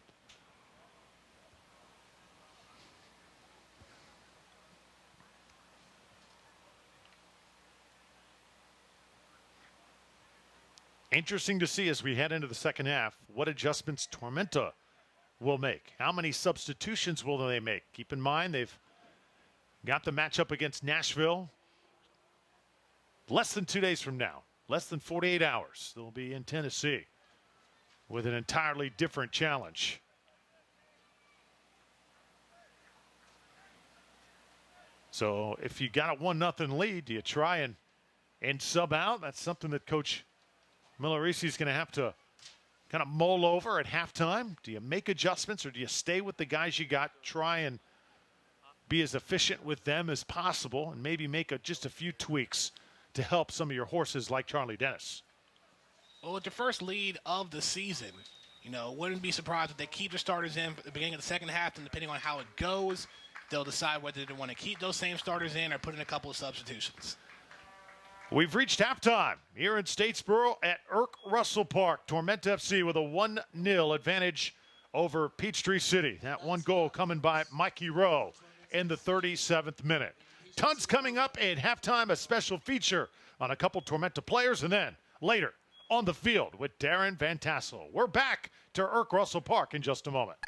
Interesting to see as we head into the second half what adjustments Tormenta will make. How many substitutions will they make? Keep in mind they've got the matchup against Nashville less than 2 days from now. Less than 48 hours. They'll be in Tennessee with an entirely different challenge. So if you got a 1-0 lead, do you try and sub out? That's something that Coach Milleracey is going to have to kind of mull over at halftime. Do you make adjustments or do you stay with the guys you got, try and be as efficient with them as possible and maybe make just a few tweaks to help some of your horses like Charlie Dennis? Well, with the first lead of the season, wouldn't be surprised if they keep the starters in at the beginning of the second half, and depending on how it goes, they'll decide whether they want to keep those same starters in or put in a couple of substitutions. We've reached halftime here in Statesboro at Irk Russell Park. Tormenta FC with a 1-0 advantage over Peachtree City. That one goal coming by Mikey Rowe in the 37th minute. Tons coming up at halftime, a special feature on a couple Tormenta players, and then later on the field with Darren Van Tassel. We're back to Irk Russell Park in just a moment.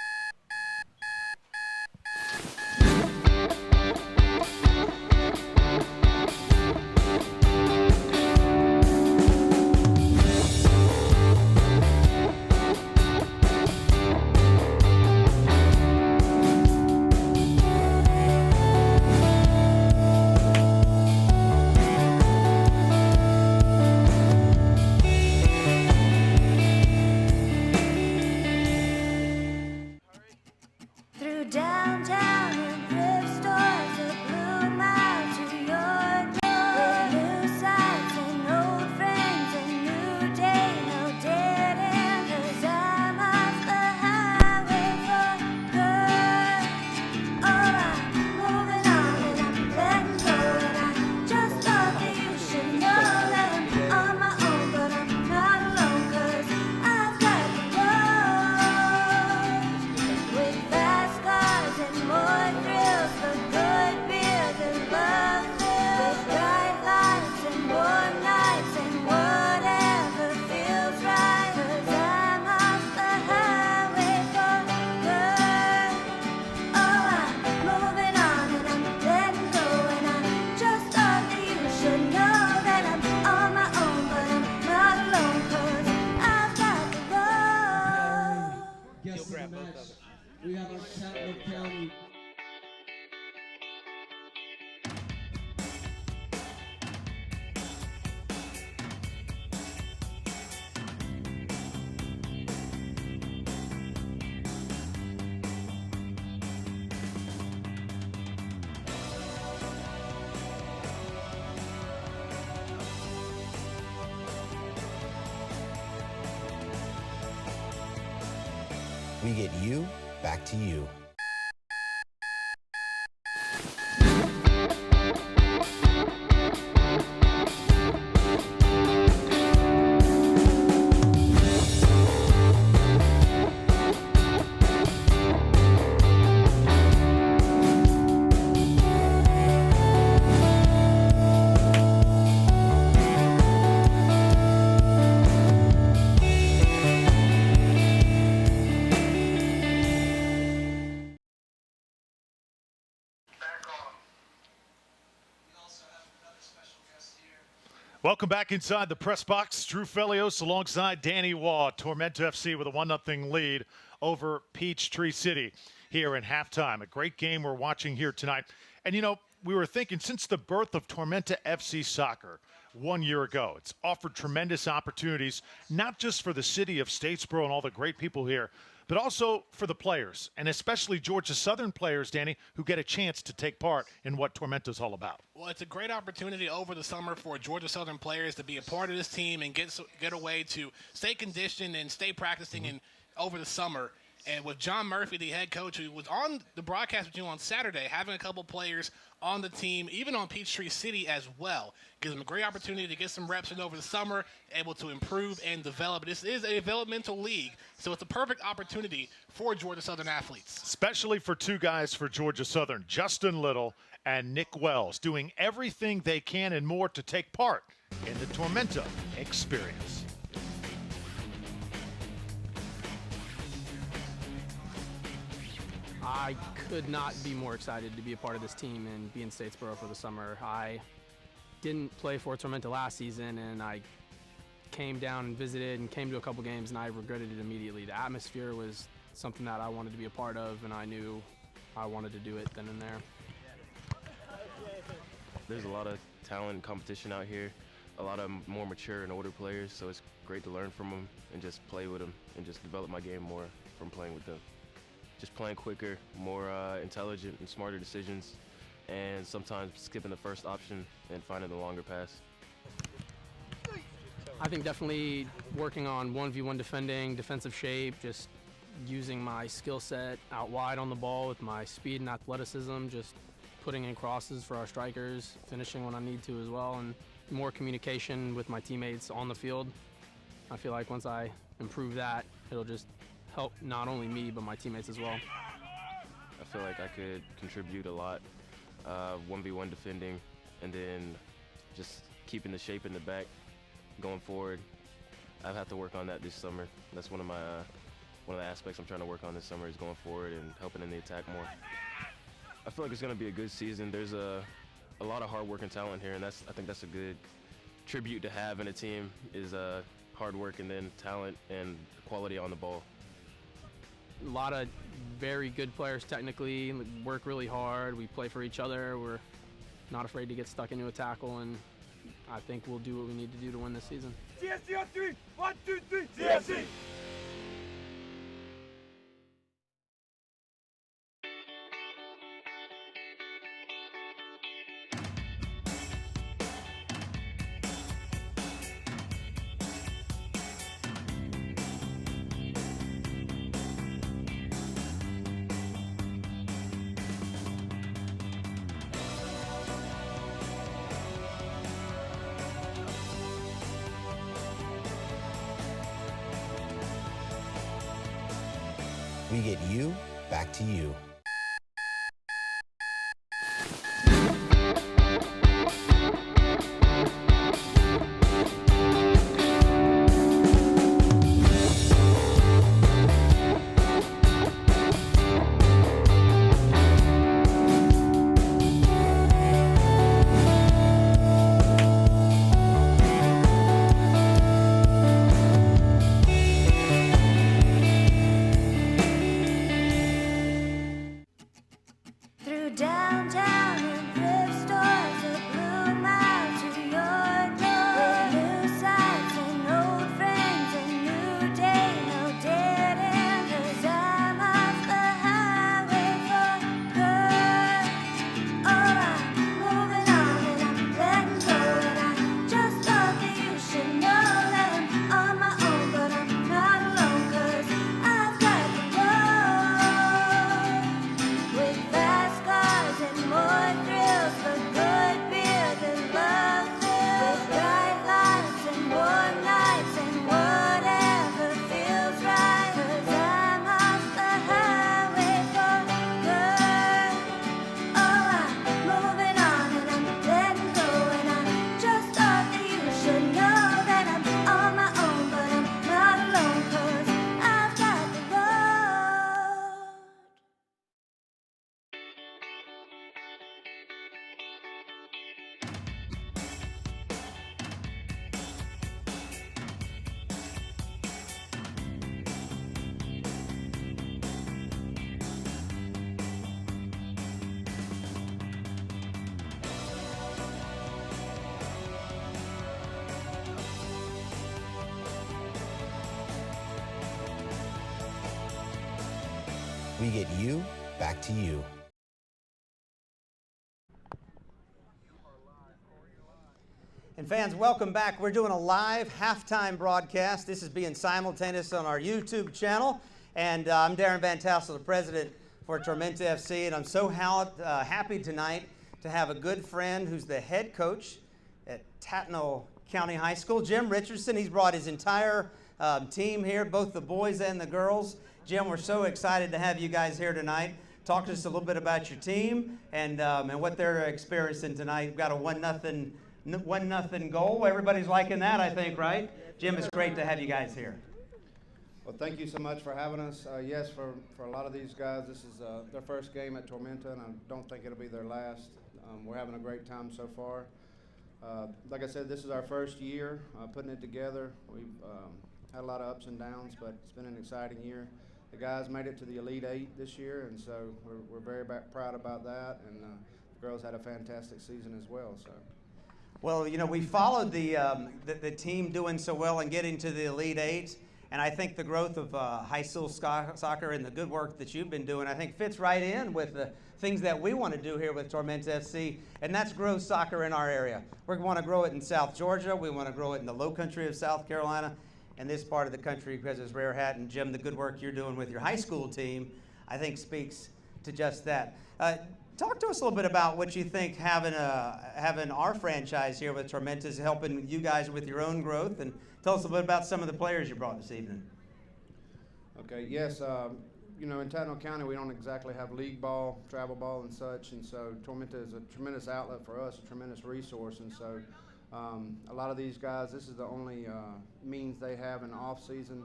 the match, we have our Chapman County. We get you back to you. Welcome back inside the press box. Drew Felios alongside Danny Waugh. Tormenta FC with a 1-0 lead over Peachtree City here in halftime. A great game we're watching here tonight. And, you know, we were thinking since the birth of Tormenta FC soccer 1 year ago, it's offered tremendous opportunities, not just for the city of Statesboro and all the great people here, but also for the players, and especially Georgia Southern players, Danny, who get a chance to take part in what Tormenta's all about. Well, it's a great opportunity over the summer for Georgia Southern players to be a part of this team and get a way to stay conditioned and stay practicing over the summer. And with John Murphy, the head coach, who was on the broadcast with you on Saturday, having a couple players on the team, even on Peachtree City as well, gives them a great opportunity to get some reps in over the summer, able to improve and develop. This is a developmental league, so it's a perfect opportunity for Georgia Southern athletes. Especially for two guys for Georgia Southern, Justin Little and Nick Wells, doing everything they can and more to take part in the Tormenta experience. I could not be more excited to be a part of this team and be in Statesboro for the summer. I didn't play for Tormenta last season, and I came down and visited and came to a couple games, and I regretted it immediately. The atmosphere was something that I wanted to be a part of, and I knew I wanted to do it then and there. There's a lot of talent and competition out here, a lot of more mature and older players, so it's great to learn from them and just play with them and just develop my game more from playing with them. Just playing quicker, more intelligent and smarter decisions, and sometimes skipping the first option and finding the longer pass. I think definitely working on 1v1 defending, defensive shape, just using my skill set out wide on the ball with my speed and athleticism, just putting in crosses for our strikers, finishing when I need to as well, and more communication with my teammates on the field. I feel like once I improve that, it'll just help not only me, but my teammates as well. I feel like I could contribute a lot, 1v1 defending, and then just keeping the shape in the back going forward. I've had to work on that this summer. That's one of the aspects I'm trying to work on this summer is going forward and helping in the attack more. I feel like it's going to be a good season. There's a lot of hard work and talent here, and I think that's a good tribute to have in a team is hard work and then talent and quality on the ball. A lot of very good players technically, work really hard. We play for each other. We're not afraid to get stuck into a tackle, and I think we'll do what we need to do to win this season. CSC on 3, 1, 2, 3, CSC! We get you back to you. We get you back to you. And fans, welcome back. We're doing a live halftime broadcast. This is being simultaneous on our YouTube channel. And I'm Darren Van Tassel, the president for Tormenta FC. And I'm so happy tonight to have a good friend who's the head coach at Tatnall County High School, Jim Richardson. He's brought his entire team here, both the boys and the girls. Jim, we're so excited to have you guys here tonight. Talk to us a little bit about your team and what they're experiencing tonight. We've got a 1-0 goal. Everybody's liking that, I think, right? Jim, it's great to have you guys here. Well, thank you so much for having us. Yes, for a lot of these guys, this is their first game at Tormenta, and I don't think it'll be their last. We're having a great time so far. Like I said, this is our first year putting it together. We've had a lot of ups and downs, but it's been an exciting year. The guys made it to the Elite Eight this year, and so we're very proud about that, and the girls had a fantastic season as well. So. Well, you know, we followed the team doing so well and getting to the Elite Eight, and I think the growth of high school soccer and the good work that you've been doing, I think fits right in with the things that we want to do here with Tormenta FC, and that's grow soccer in our area. We want to grow it in South Georgia. We want to grow it in the low country of South Carolina and this part of the country because it's rare hat. And Jim, the good work you're doing with your high school team, I think speaks to just that. Talk to us a little bit about what you think having our franchise here with Tormenta is helping you guys with your own growth, and tell us a little bit about some of the players you brought this evening. Okay, yes, you know, in Tatnall County we don't exactly have league ball, travel ball and such, and so Tormenta is a tremendous outlet for us, a tremendous resource, and so a lot of these guys, this is the only means they have in the off season.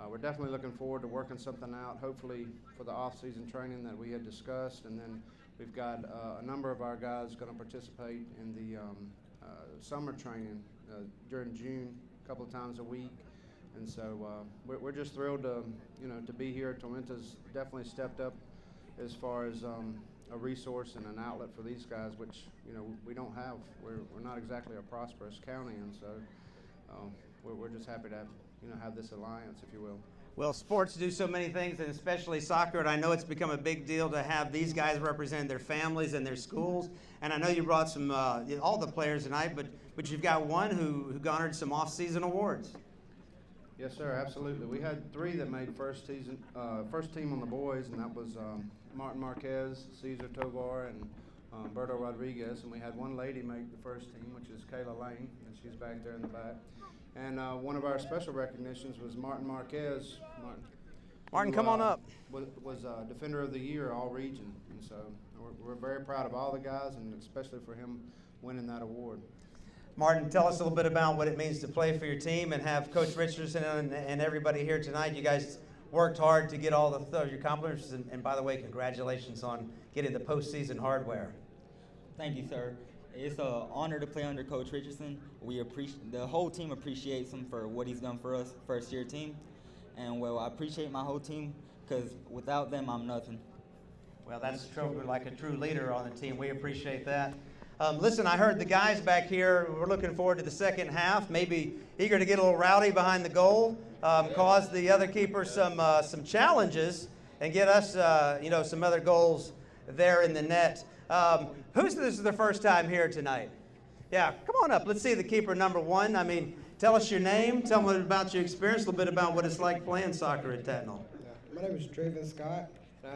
We're definitely looking forward to working something out, hopefully for the off season training that we had discussed, and then we've got a number of our guys going to participate in the summer training during June, a couple of times a week, and so we're just thrilled to to be here. Tormenta's definitely stepped up as far as a resource and an outlet for these guys, which we don't have. We're not exactly a prosperous county, and so we're just happy to have this alliance, if you will. Well, sports do so many things, and especially soccer, and I know it's become a big deal to have these guys represent their families and their schools. And I know you brought some all the players tonight, but you've got one who garnered some off-season awards. Yes, sir, absolutely. We had 3 that made first team on the boys, and that was Martin Marquez, Cesar Tovar, and Berto Rodriguez. And we had one lady make the first team, which is Kayla Lane, and she's back there in the back. And one of our special recognitions was Martin Marquez. Martin, come on up. Was Defender of the Year all region, and so we're very proud of all the guys, and especially for him winning that award. Martin, tell us a little bit about what it means to play for your team and have Coach Richardson and everybody here tonight. You guys worked hard to get all your accomplishments, and by the way, congratulations on getting the postseason hardware. Thank you, sir. It's an honor to play under Coach Richardson. The whole team appreciates him for what he's done for us, first-year team. And, well, I appreciate my whole team because without them, I'm nothing. Well, that's true, like a true leader on the team. We appreciate that. Listen, I heard the guys back here, we're looking forward to the second half, maybe eager to get a little rowdy behind the goal, cause the other keeper some challenges, and get us some other goals there in the net. This is their first time here tonight? Yeah, come on up. Let's see the keeper number 1. I mean, tell us your name, tell me about your experience, a little bit about what it's like playing soccer at Tatnall. My name is Draven Scott.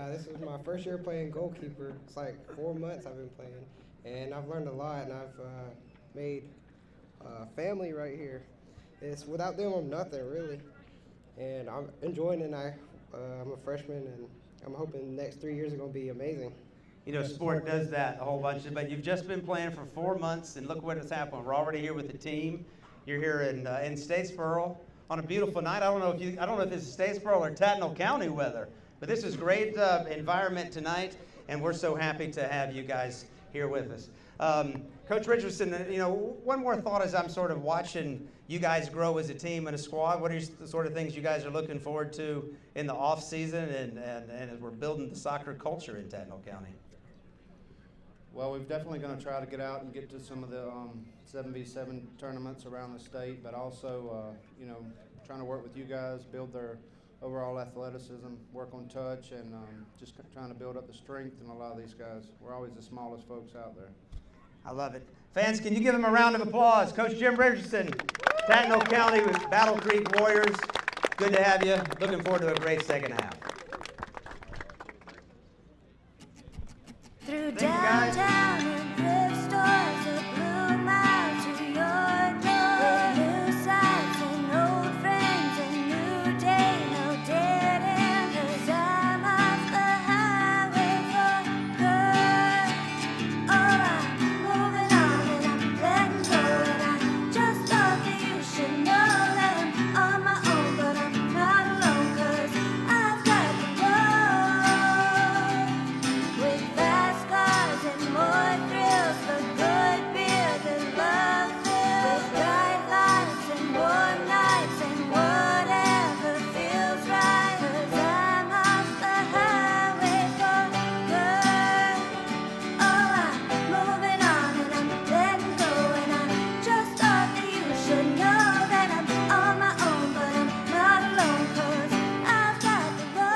This is my first year playing goalkeeper. It's like 4 months I've been playing, and I've learned a lot, and I've made family right here. Without them, I'm nothing, really. And I'm enjoying it, and I'm a freshman, and I'm hoping the next 3 years are going to be amazing. Sport does that a whole bunch, but you've just been playing for 4 months, and look what has happened. We're already here with the team. You're here in Statesboro on a beautiful night. I don't know if this is Statesboro or Tatnall County weather, but this is great environment tonight, and we're so happy to have you guys here with us. Coach Richardson, one more thought as I'm sort of watching you guys grow as a team and a squad. What are the sort of things you guys are looking forward to in the off season and as we're building the soccer culture in Tatnall County? Well, we're definitely going to try to get out and get to some of the 7v7 tournaments around the state, but also, trying to work with you guys, build their overall athleticism, work on touch, and just trying to build up the strength in a lot of these guys. We're always the smallest folks out there. I love it. Fans, can you give him a round of applause? Coach Jim Richardson, Tattnall County with Battle Creek Warriors. Good to have you. Looking forward to a great second half. Through downtown and thrift stores, a blue mile to your door. With new sights and old friends, a new day, no dead end. 'Cause I'm off the highway for good. Oh, I'm moving on and I'm letting go, and I just thought that you should know that I'm on my own, but I'm not alone, 'cause I've got the road. With fast cars and more thrills, for good beer that love fills. With bright lights and warm nights and whatever feels right. 'Cause I'm off the highway for good. Oh, I'm moving on and I'm letting go, and I just thought that you should know that I'm on my own, but I'm not alone, 'cause I've got the road.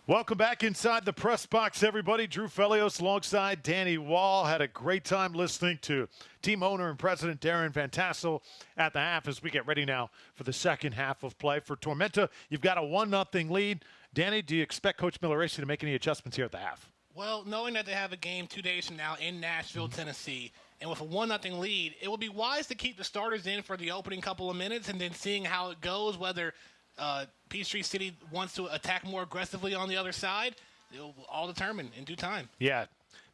Welcome back inside the press box, everybody. Drew Felios alongside Danny Wall. Had a great time listening to team owner and president Darren Van Tassel at the half as we get ready now for the second half of play. For Tormenta, you've got a 1-0 lead. Danny, do you expect Coach Milleracci to make any adjustments here at the half? Well, knowing that they have a game 2 days from now in Nashville, Tennessee, and with a 1-0 lead, it would be wise to keep the starters in for the opening couple of minutes and then seeing how it goes, whether Peachtree City wants to attack more aggressively on the other side. It'll all determine in due time. Yeah.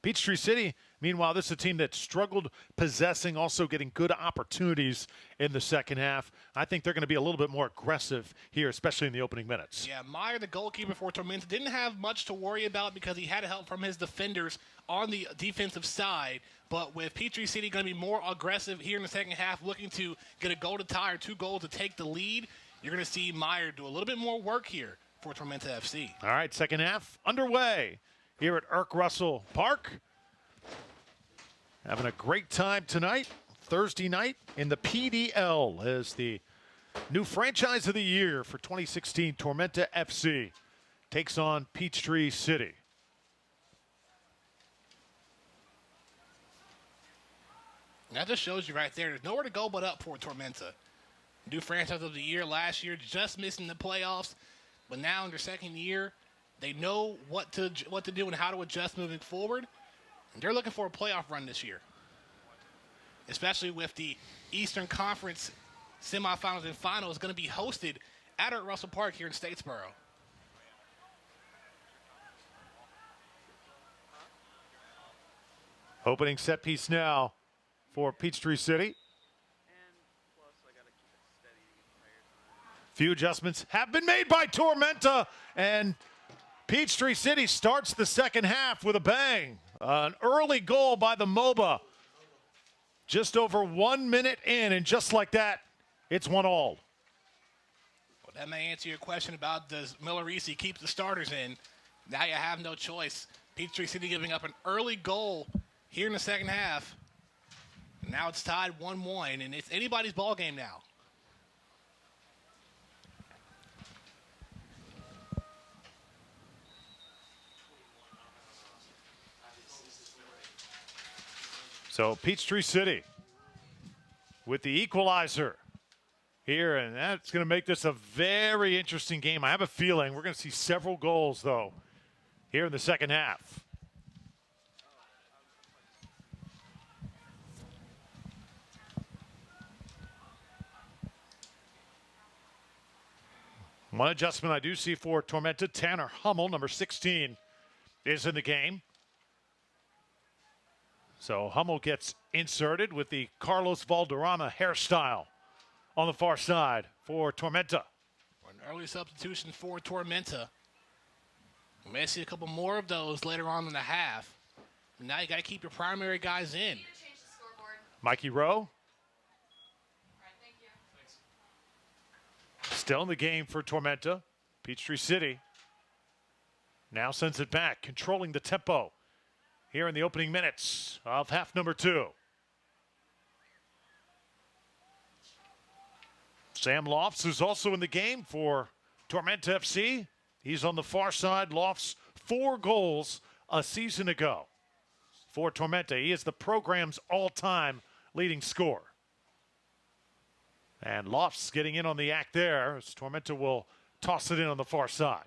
Peachtree City, meanwhile, this is a team that struggled possessing, also getting good opportunities in the second half. I think they're going to be a little bit more aggressive here, especially in the opening minutes. Yeah, Meyer, the goalkeeper for Tormenta, didn't have much to worry about because he had help from his defenders on the defensive side. But with Peachtree City going to be more aggressive here in the second half, looking to get a goal to tie or 2 goals to take the lead, you're going to see Meyer do a little bit more work here for Tormenta FC. All right, second half underway here at Irk Russell Park. Having a great time tonight, Thursday night in the PDL as the new franchise of the year for 2016, Tormenta FC takes on Peachtree City. That just shows you right there, there's nowhere to go but up for Tormenta. New franchise of the year last year, just missing the playoffs, but now in their second year, they know what to do and how to adjust moving forward. And they're looking for a playoff run this year, especially with the Eastern Conference semifinals and finals going to be hosted at Russell Park here in Statesboro. Opening set piece now for Peachtree City. Few adjustments have been made by Tormenta, and Peachtree City starts the second half with a bang. An early goal by the MOBA. Just over 1 minute in, and just like that, it's 1-1. Well, that may answer your question about does Milleracci keep the starters in. Now you have no choice. Peachtree City giving up an early goal here in the second half. Now it's tied 1-1, and it's anybody's ball game now. So Peachtree City with the equalizer here, and that's going to make this a very interesting game. I have a feeling we're going to see several goals, though, here in the second half. One adjustment I do see for Tormenta, Tanner Hummel, number 16, is in the game. So Hummel gets inserted with the Carlos Valderrama hairstyle on the far side for Tormenta. An early substitution for Tormenta. We may see a couple more of those later on in the half. Now you got to keep your primary guys in. Mikey Rowe. Still in the game for Tormenta. Peachtree City now sends it back, controlling the tempo here in the opening minutes of half number 2. Sam Lofts is also in the game for Tormenta FC. He's on the far side. Lofts 4 goals a season ago for Tormenta. He is the program's all-time leading scorer. And Lofts getting in on the act there as Tormenta will toss it in on the far side.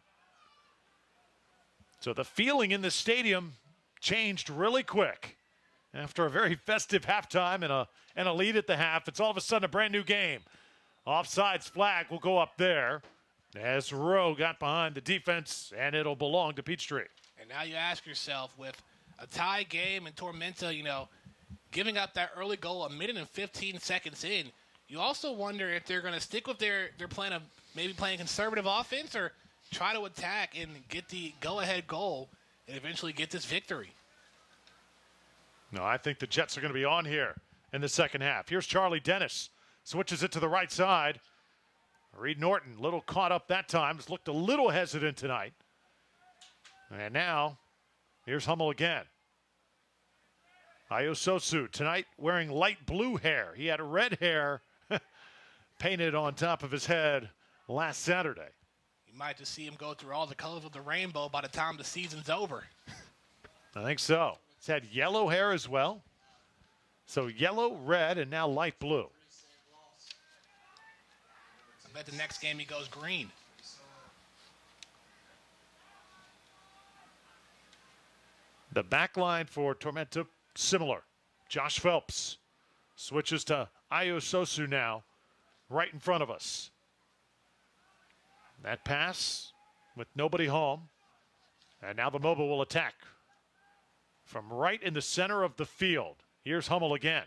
So the feeling in the stadium changed really quick. After a very festive halftime and a lead at the half, it's all of a sudden a brand new game. Offsides flag will go up there as Rowe got behind the defense, and it'll belong to Peachtree. And now you ask yourself, with a tie game and Tormenta, giving up that early goal a minute and 15 seconds in, you also wonder if they're going to stick with their plan of maybe playing conservative offense or try to attack and get the go-ahead goal and eventually get this victory. No, I think the Jets are going to be on here in the second half. Here's Charlie Dennis. Switches it to the right side. Reed Norton, a little caught up that time. Has looked a little hesitant tonight. And now, here's Hummel again. Ayososu tonight wearing light blue hair. He had red hair painted on top of his head last Saturday. You might just see him go through all the colors of the rainbow by the time the season's over. I think so. He's had yellow hair as well. So yellow, red, and now light blue. I bet the next game he goes green. The back line for Tormenta, similar. Josh Phelps switches to Ayososu now, right in front of us. That pass with nobody home. And now the Mobile will attack from right in the center of the field. Here's Hummel again.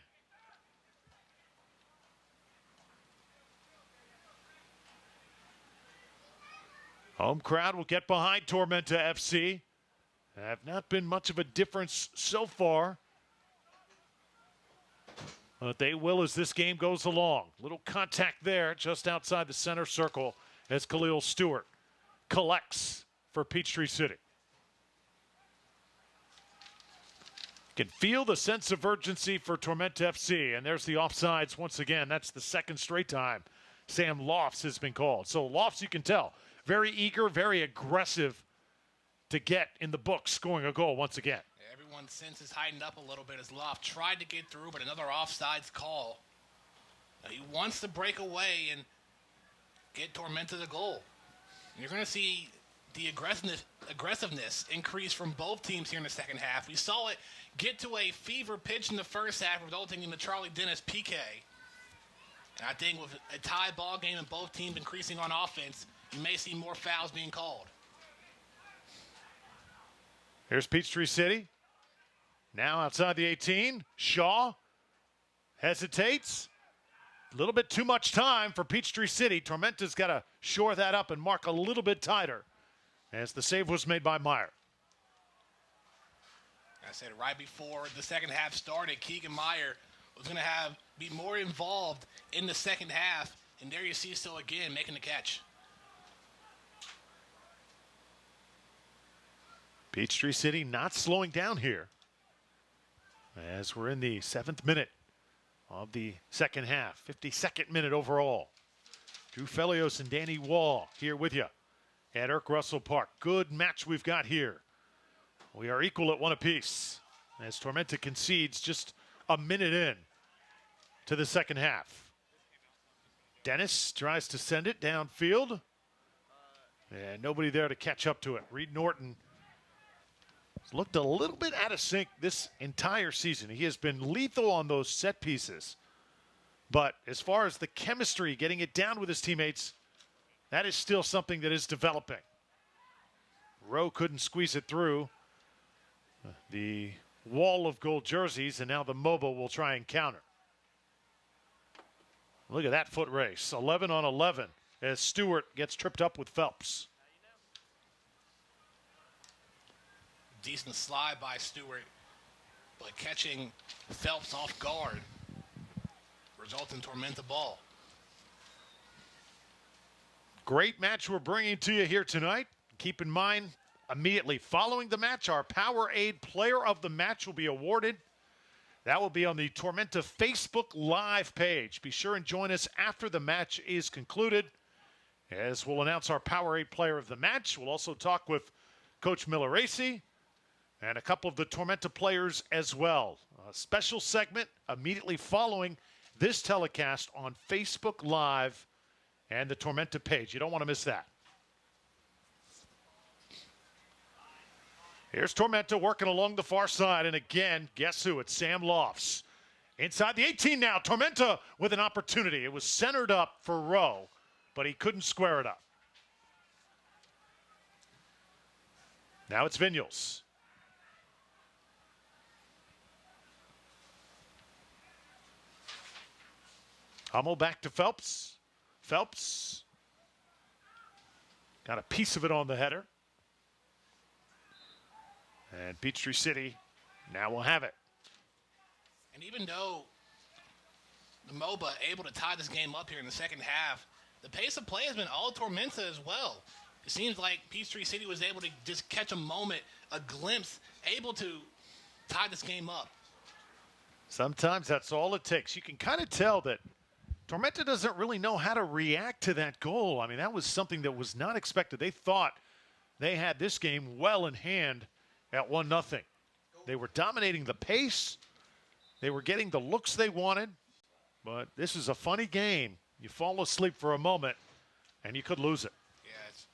Home crowd will get behind Tormenta FC. Have not been much of a difference so far. But they will as this game goes along. Little contact there just outside the center circle as Khalil Stewart collects for Peachtree City. You can feel the sense of urgency for Tormenta FC. And there's the offsides once again. That's the second straight time Sam Lofts has been called. So Lofts, you can tell, very eager, very aggressive to get in the book, scoring a goal once again. Everyone's sense is heightened up a little bit as Loft tried to get through, but another offsides call. Now he wants to break away and get Tormenta the goal. And you're going to see the aggressiveness increase from both teams here in the second half. We saw it get to a fever pitch in the first half, resulting in the Charlie Dennis PK. And I think with a tie ball game and both teams increasing on offense, you may see more fouls being called. Here's Peachtree City. Now outside the 18. Shaw hesitates. A little bit too much time for Peachtree City. Tormenta's got to shore that up and mark a little bit tighter as the save was made by Meyer. I said right before the second half started, Keegan Meyer was going to be more involved in the second half. And there you see so again making the catch. Peachtree City not slowing down here as we're in the 7th minute of the second half. 52nd minute overall. Drew Felios and Danny Wall here with you at Irk Russell Park. Good match we've got here. We are equal at 1 apiece as Tormenta concedes just a minute in to the second half. Dennis tries to send it downfield. And nobody there to catch up to it. Reed Norton looked a little bit out of sync this entire season. He has been lethal on those set pieces. But as far as the chemistry, getting it down with his teammates, that is still something that is developing. Rowe couldn't squeeze it through the wall of gold jerseys, and now the Mobile will try and counter. Look at that foot race, 11 on 11, as Stewart gets tripped up with Phelps. Decent slide by Stewart, but catching Phelps off guard results in Tormenta ball. Great match we're bringing to you here tonight. Keep in mind, immediately following the match, our Powerade Player of the Match will be awarded. That will be on the Tormenta Facebook Live page. Be sure and join us after the match is concluded, as we'll announce our Powerade Player of the Match. We'll also talk with Coach Milleracey and a couple of the Tormenta players as well. A special segment immediately following this telecast on Facebook Live and the Tormenta page. You don't want to miss that. Here's Tormenta working along the far side, and again, guess who? It's Sam Lofts. Inside the 18 now, Tormenta with an opportunity. It was centered up for Rowe, but he couldn't square it up. Now it's Vinyals. Hummel back to Phelps. Phelps got a piece of it on the header. And Peachtree City now will have it. And even though the MOBA able to tie this game up here in the second half, the pace of play has been all Tormenta as well. It seems like Peachtree City was able to just catch a moment, a glimpse, able to tie this game up. Sometimes that's all it takes. You can kind of tell that Tormenta doesn't really know how to react to that goal. I mean, that was something that was not expected. They thought they had this game well in hand at 1-0. They were dominating the pace. They were getting the looks they wanted. But this is a funny game. You fall asleep for a moment, and you could lose it. Yeah, it's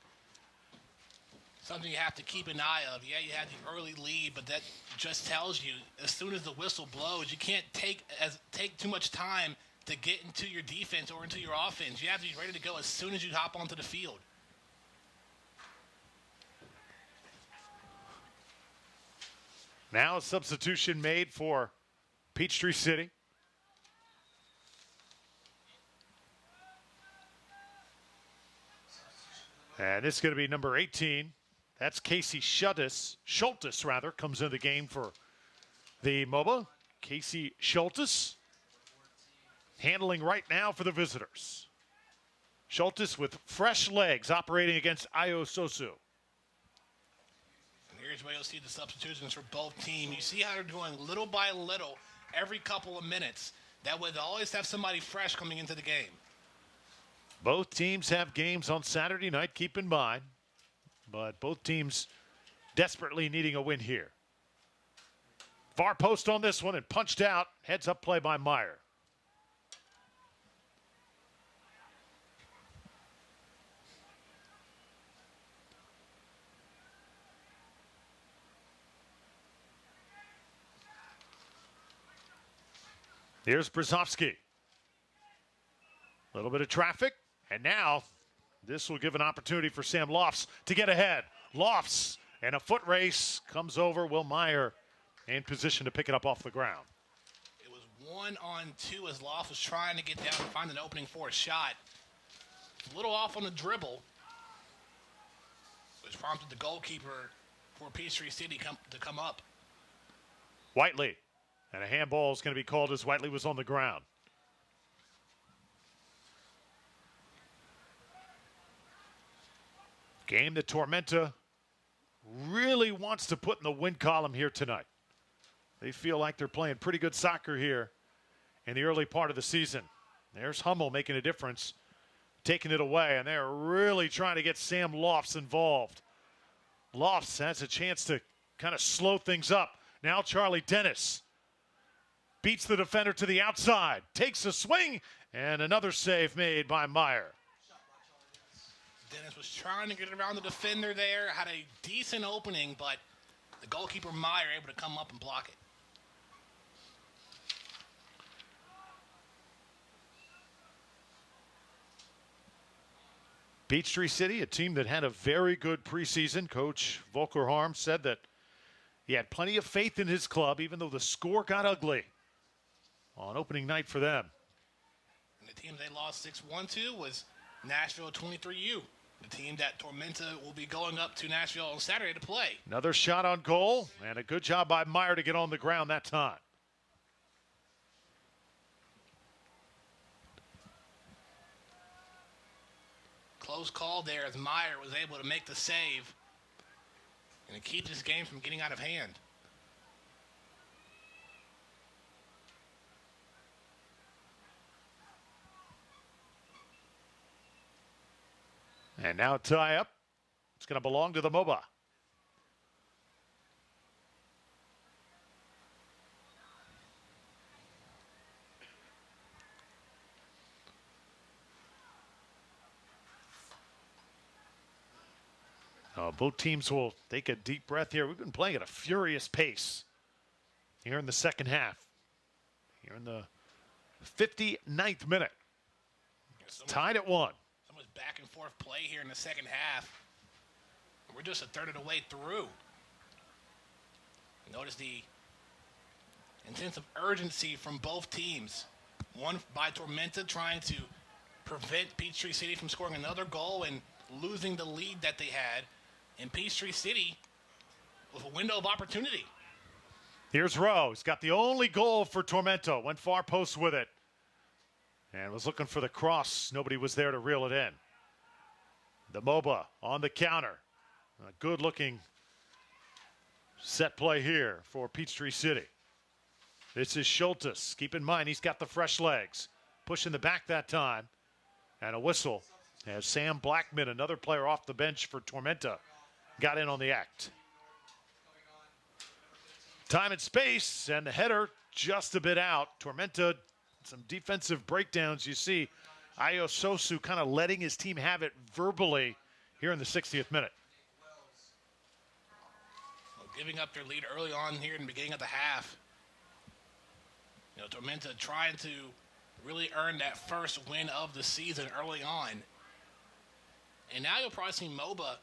something you have to keep an eye of. Yeah, you had the early lead, but that just tells you as soon as the whistle blows, you can't take too much time to get into your defense or into your offense. You have to be ready to go as soon as you hop onto the field. Now a substitution made for Peachtree City. And this is going to be number 18. That's Casey Schultes, comes into the game for the MOBA. Casey Schultes handling right now for the visitors. Schultes with fresh legs operating against Ayo Sosu. Here's where you'll see the substitutions for both teams. You see how they're doing little by little every couple of minutes. That way they'll always have somebody fresh coming into the game. Both teams have games on Saturday night, keep in mind. But both teams desperately needing a win here. Far post on this one and punched out. Heads up play by Meyer. Here's Brzezowski. A little bit of traffic, and now this will give an opportunity for Sam Lofts to get ahead. Lofts, and a foot race, comes over. Will Meyer in position to pick it up off the ground. It was 1-on-2 as Lofts was trying to get down and find an opening for a shot. A little off on the dribble, which prompted the goalkeeper for Peachtree City to come up. Whiteley. And a handball is going to be called as Whiteley was on the ground. Game that Tormenta really wants to put in the win column here tonight. They feel like they're playing pretty good soccer here in the early part of the season. There's Hummel making a difference, taking it away, and they're really trying to get Sam Lofts involved. Lofts has a chance to kind of slow things up. Now Charlie Dennis beats the defender to the outside, takes a swing, and another save made by Meyer. Dennis was trying to get around the defender there, had a decent opening, but the goalkeeper Meyer able to come up and block it. Peachtree City, a team that had a very good preseason. Coach Volker Harm said that he had plenty of faith in his club, even though the score got ugly on opening night for them. And the team they lost 6-1 to was Nashville 23U, the team that Tormenta will be going up to Nashville on Saturday to play. Another shot on goal, and a good job by Meyer to get on the ground that time. Close call there as Meyer was able to make the save. and to keep this game from getting out of hand. And now a tie up. It's going to belong to the MOBA. Both teams will take a deep breath here. We've been playing at a furious pace here in the second half. Here in the 59th minute. It's tied at 1. So much back and forth play here in the second half. We're just a third of the way through. Notice the intense of urgency from both teams. One by Tormenta trying to prevent Peachtree City from scoring another goal and losing the lead that they had. And Peachtree City with a window of opportunity. Here's Rowe. He's got the only goal for Tormenta. Went far post with it. And was looking for the cross. Nobody was there to reel it in. The MOBA on the counter. A good-looking set play here for Peachtree City. This is Schultes. Keep in mind, he's got the fresh legs. Pushing the back that time. And a whistle as Sam Blackman, another player off the bench for Tormenta, got in on the act. Time and space, and the header just a bit out. Tormenta, some defensive breakdowns. You see Ayososu kind of letting his team have it verbally here in the 60th minute. Well, giving up their lead early on here in the beginning of the half. You know, Tormenta trying to really earn that first win of the season early on. And now you'll probably see MOBA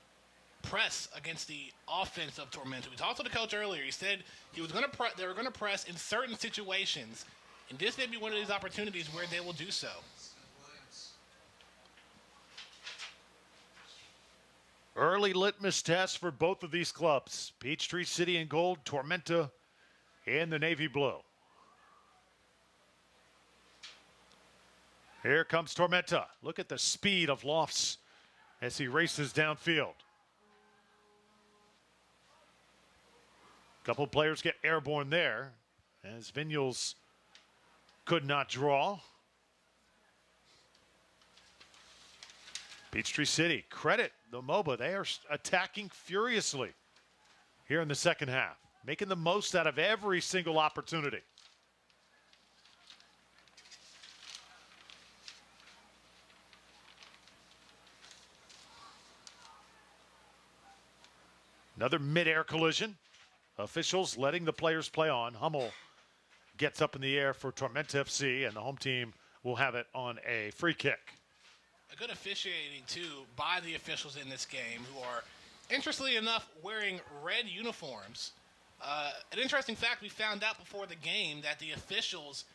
press against the offense of Tormenta. We talked to the coach earlier. He said he was going to they were going to press in certain situations, and this may be one of these opportunities where they will do so. Early litmus test for both of these clubs. Peachtree City in gold, Tormenta in the navy blue. Here comes Tormenta. Look at the speed of Lofts as he races downfield. Couple players get airborne there as Vinyals could not draw. Peachtree City, credit the MOBA. They are attacking furiously here in the second half, making the most out of every single opportunity. Another mid-air collision. Officials letting the players play on. Hummel gets up in the air for Tormenta FC, and the home team will have it on a free kick. A good officiating, too, by the officials in this game, who are, interestingly enough, wearing red uniforms. An interesting fact we found out before the game that the officials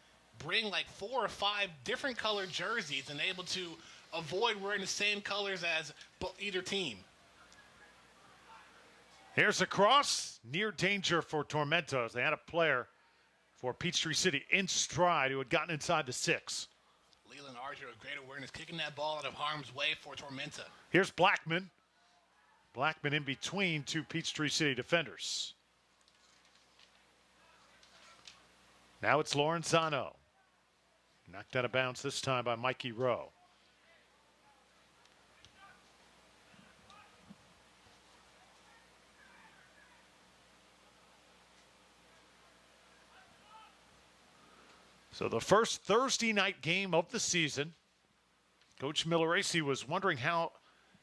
bring like 4 or 5 different colored jerseys and able to avoid wearing the same colors as either team. Here's a cross. Near danger for Tormenta as they had a player for Peachtree City in stride who had gotten inside the 6. Leland Archer with great awareness, kicking that ball out of harm's way for Tormenta. Here's Blackman. Blackman in between 2 Peachtree City defenders. Now it's Lorenzano. Knocked out of bounds this time by Mikey Rowe. So the first Thursday night game of the season. Coach Milleracey was wondering how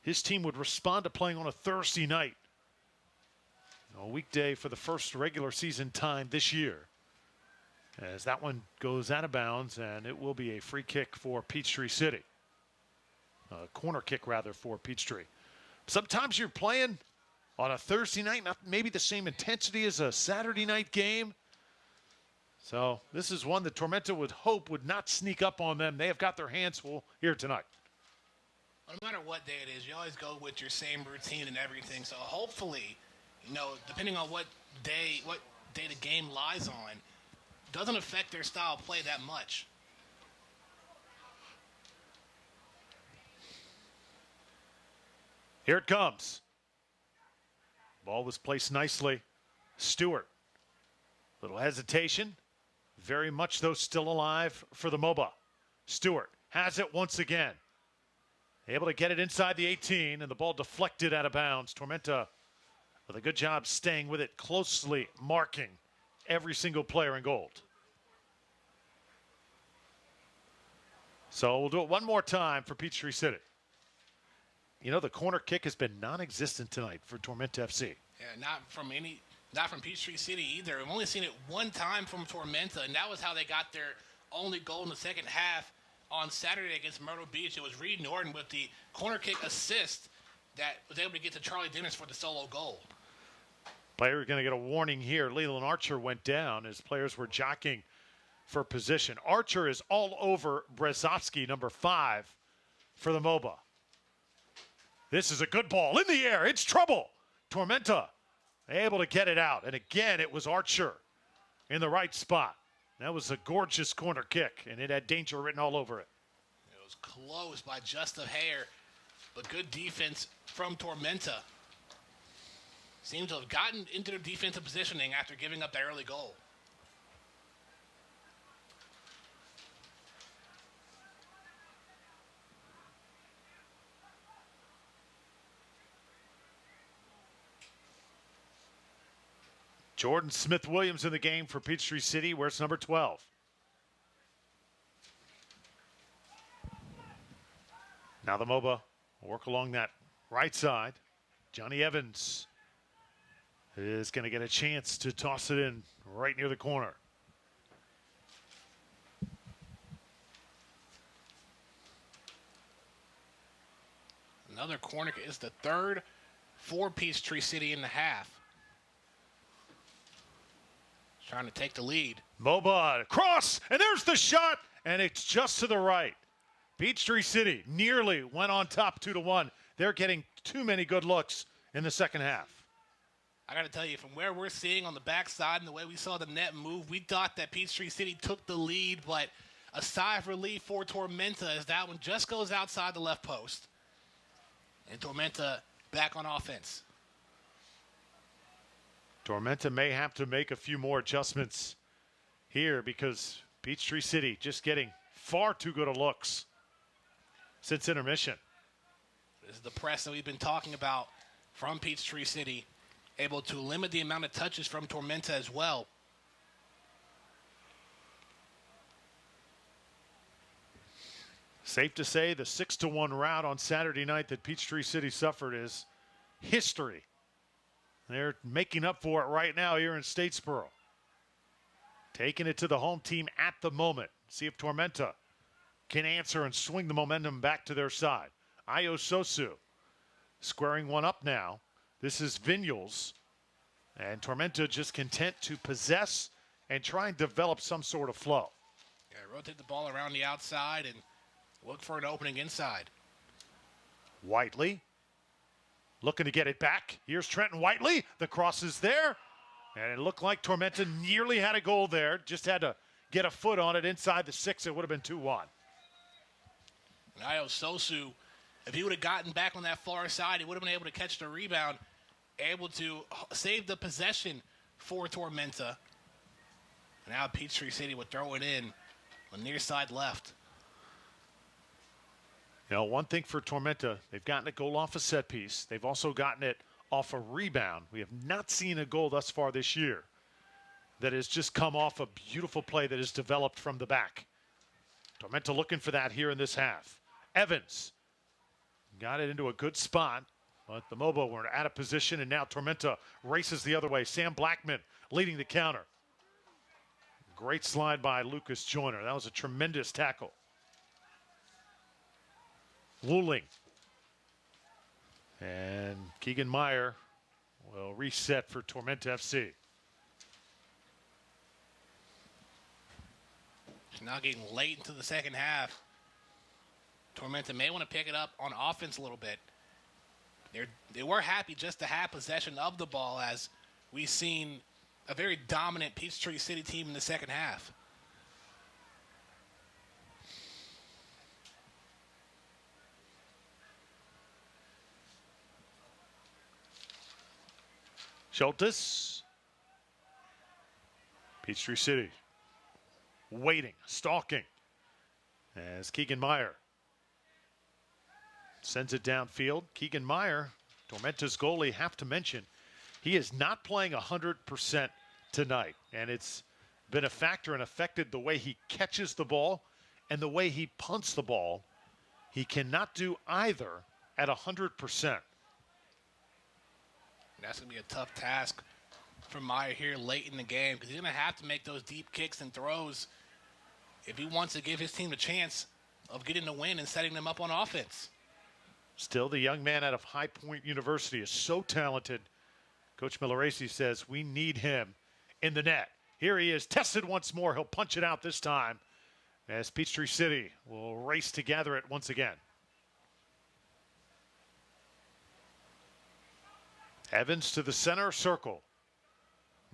his team would respond to playing on a Thursday night. A weekday for the first regular season time this year. As that one goes out of bounds, and it will be a free kick for Peachtree City. A corner kick, rather, for Peachtree. Sometimes you're playing on a Thursday night, not maybe the same intensity as a Saturday night game. So this is one that Tormenta would hope would not sneak up on them. They have got their hands full here tonight. Well, no matter what day it is, you always go with your same routine and everything. So hopefully, you know, depending on what day the game lies on, doesn't affect their style of play that much. Here it comes. Ball was placed nicely. Stewart. Little hesitation. Very much, though, still alive for the MOBA. Stewart has it once again. Able to get it inside the 18, and the ball deflected out of bounds. Tormenta with a good job staying with it, closely marking every single player in gold. So we'll do it one more time for Peachtree City. You know, the corner kick has been non-existent tonight for Tormenta FC. Yeah, not from Peachtree City either. We've only seen it one time from Tormenta, and that was how they got their only goal in the second half on Saturday against Myrtle Beach. It was Reed Norton with the corner kick assist that was able to get to Charlie Dennis for the solo goal. Player going to get a warning here. Leland Archer went down as players were jockeying for position. Archer is all over Brezovsky, number 5, for the MOBA. This is a good ball in the air. It's trouble. Tormenta able to get it out. And again, it was Archer in the right spot. That was a gorgeous corner kick, and it had danger written all over it. It was close by just a hair, but good defense from Tormenta. Seems to have gotten into their defensive positioning after giving up that early goal. Jordan Smith-Williams in the game for Peachtree City. Where's number 12? Now the MOBA will work along that right side. Johnny Evans is going to get a chance to toss it in right near the corner. Another corner is the third for Peachtree City in the half. Trying to take the lead. MOBA cross, and there's the shot, and it's just to the right. Peachtree City nearly went on top 2-1. They're getting too many good looks in the second half. I got to tell you, from where we're seeing on the backside and the way we saw the net move, we thought that Peachtree City took the lead, but a sigh of relief for Tormenta as that one just goes outside the left post. And Tormenta back on offense. Tormenta may have to make a few more adjustments here because Peachtree City just getting far too good of looks since intermission. This is the press that we've been talking about from Peachtree City, able to limit the amount of touches from Tormenta as well. Safe to say the 6-1 rout on Saturday night that Peachtree City suffered is history. They're making up for it right now here in Statesboro. Taking it to the home team at the moment. See if Tormenta can answer and swing the momentum back to their side. Ayo Sosu squaring one up now. This is Vinyals. And Tormenta just content to possess and try and develop some sort of flow. Yeah, rotate the ball around the outside and look for an opening inside. Whiteley looking to get it back. Here's Trenton Whiteley. The cross is there. And it looked like Tormenta nearly had a goal there. Just had to get a foot on it inside the 6. It would have been 2-1. Ayo Sosu, if he would have gotten back on that far side, he would have been able to catch the rebound, able to save the possession for Tormenta. Now Peachtree City would throw it in on near side left. You know, one thing for Tormenta, they've gotten a goal off a set piece. They've also gotten it off a rebound. We have not seen a goal thus far this year that has just come off a beautiful play that is developed from the back. Tormenta looking for that here in this half. Evans got it into a good spot, but the MOBA were out of position, and now Tormenta races the other way. Sam Blackman leading the counter. Great slide by Lucas Joyner. That was a tremendous tackle. Luling. And Keegan Meyer will reset for Tormenta FC. Now getting late into the second half. Tormenta may want to pick it up on offense a little bit. They were happy just to have possession of the ball, as we've seen a very dominant Peachtree City team in the second half. Schultes. Peachtree City waiting, stalking as Keegan Meyer sends it downfield. Keegan Meyer, Tormenta's goalie, have to mention, he is not playing 100% tonight, and it's been a factor and affected the way he catches the ball and the way he punts the ball. He cannot do either at 100%. That's going to be a tough task for Meyer here late in the game, because he's going to have to make those deep kicks and throws if he wants to give his team a chance of getting the win and setting them up on offense. Still, the young man out of High Point University is so talented. Coach Milleracey says we need him in the net. Here he is, tested once more. He'll punch it out this time as Peachtree City will race to gather it once again. Evans to the center circle.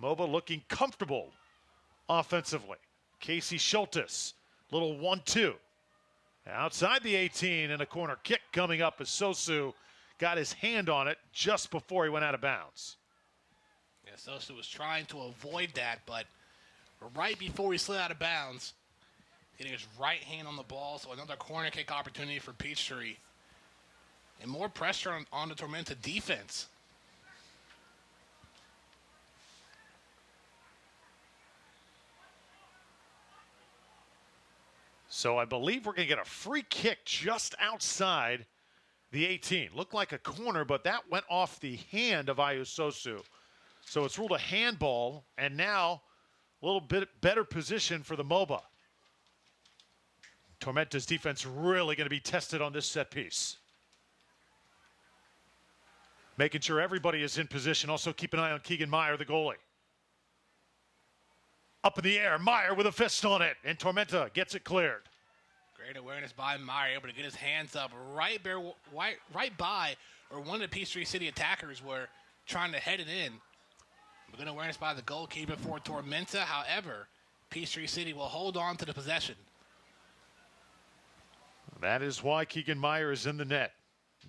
Moba looking comfortable offensively. Casey Schultes, little 1-2. Outside the 18 and a corner kick coming up as Sosu got his hand on it just before he went out of bounds. Yeah, Sosu was trying to avoid that, but right before he slid out of bounds, getting his right hand on the ball, so another corner kick opportunity for Peachtree. And more pressure on the Tormenta defense. So I believe we're going to get a free kick just outside the 18. Looked like a corner, but that went off the hand of Sosu. So it's ruled a handball, and now a little bit better position for the MOBA. Tormenta's defense really going to be tested on this set piece. Making sure everybody is in position. Also keep an eye on Keegan Meyer, the goalie. Up in the air, Meyer with a fist on it, and Tormenta gets it cleared. Great awareness by Meyer, able to get his hands up right by where one of the Peachtree City attackers were trying to head it in. Good awareness by the goalkeeper for Tormenta. However, Peachtree City will hold on to the possession. That is why Keegan Meyer is in the net.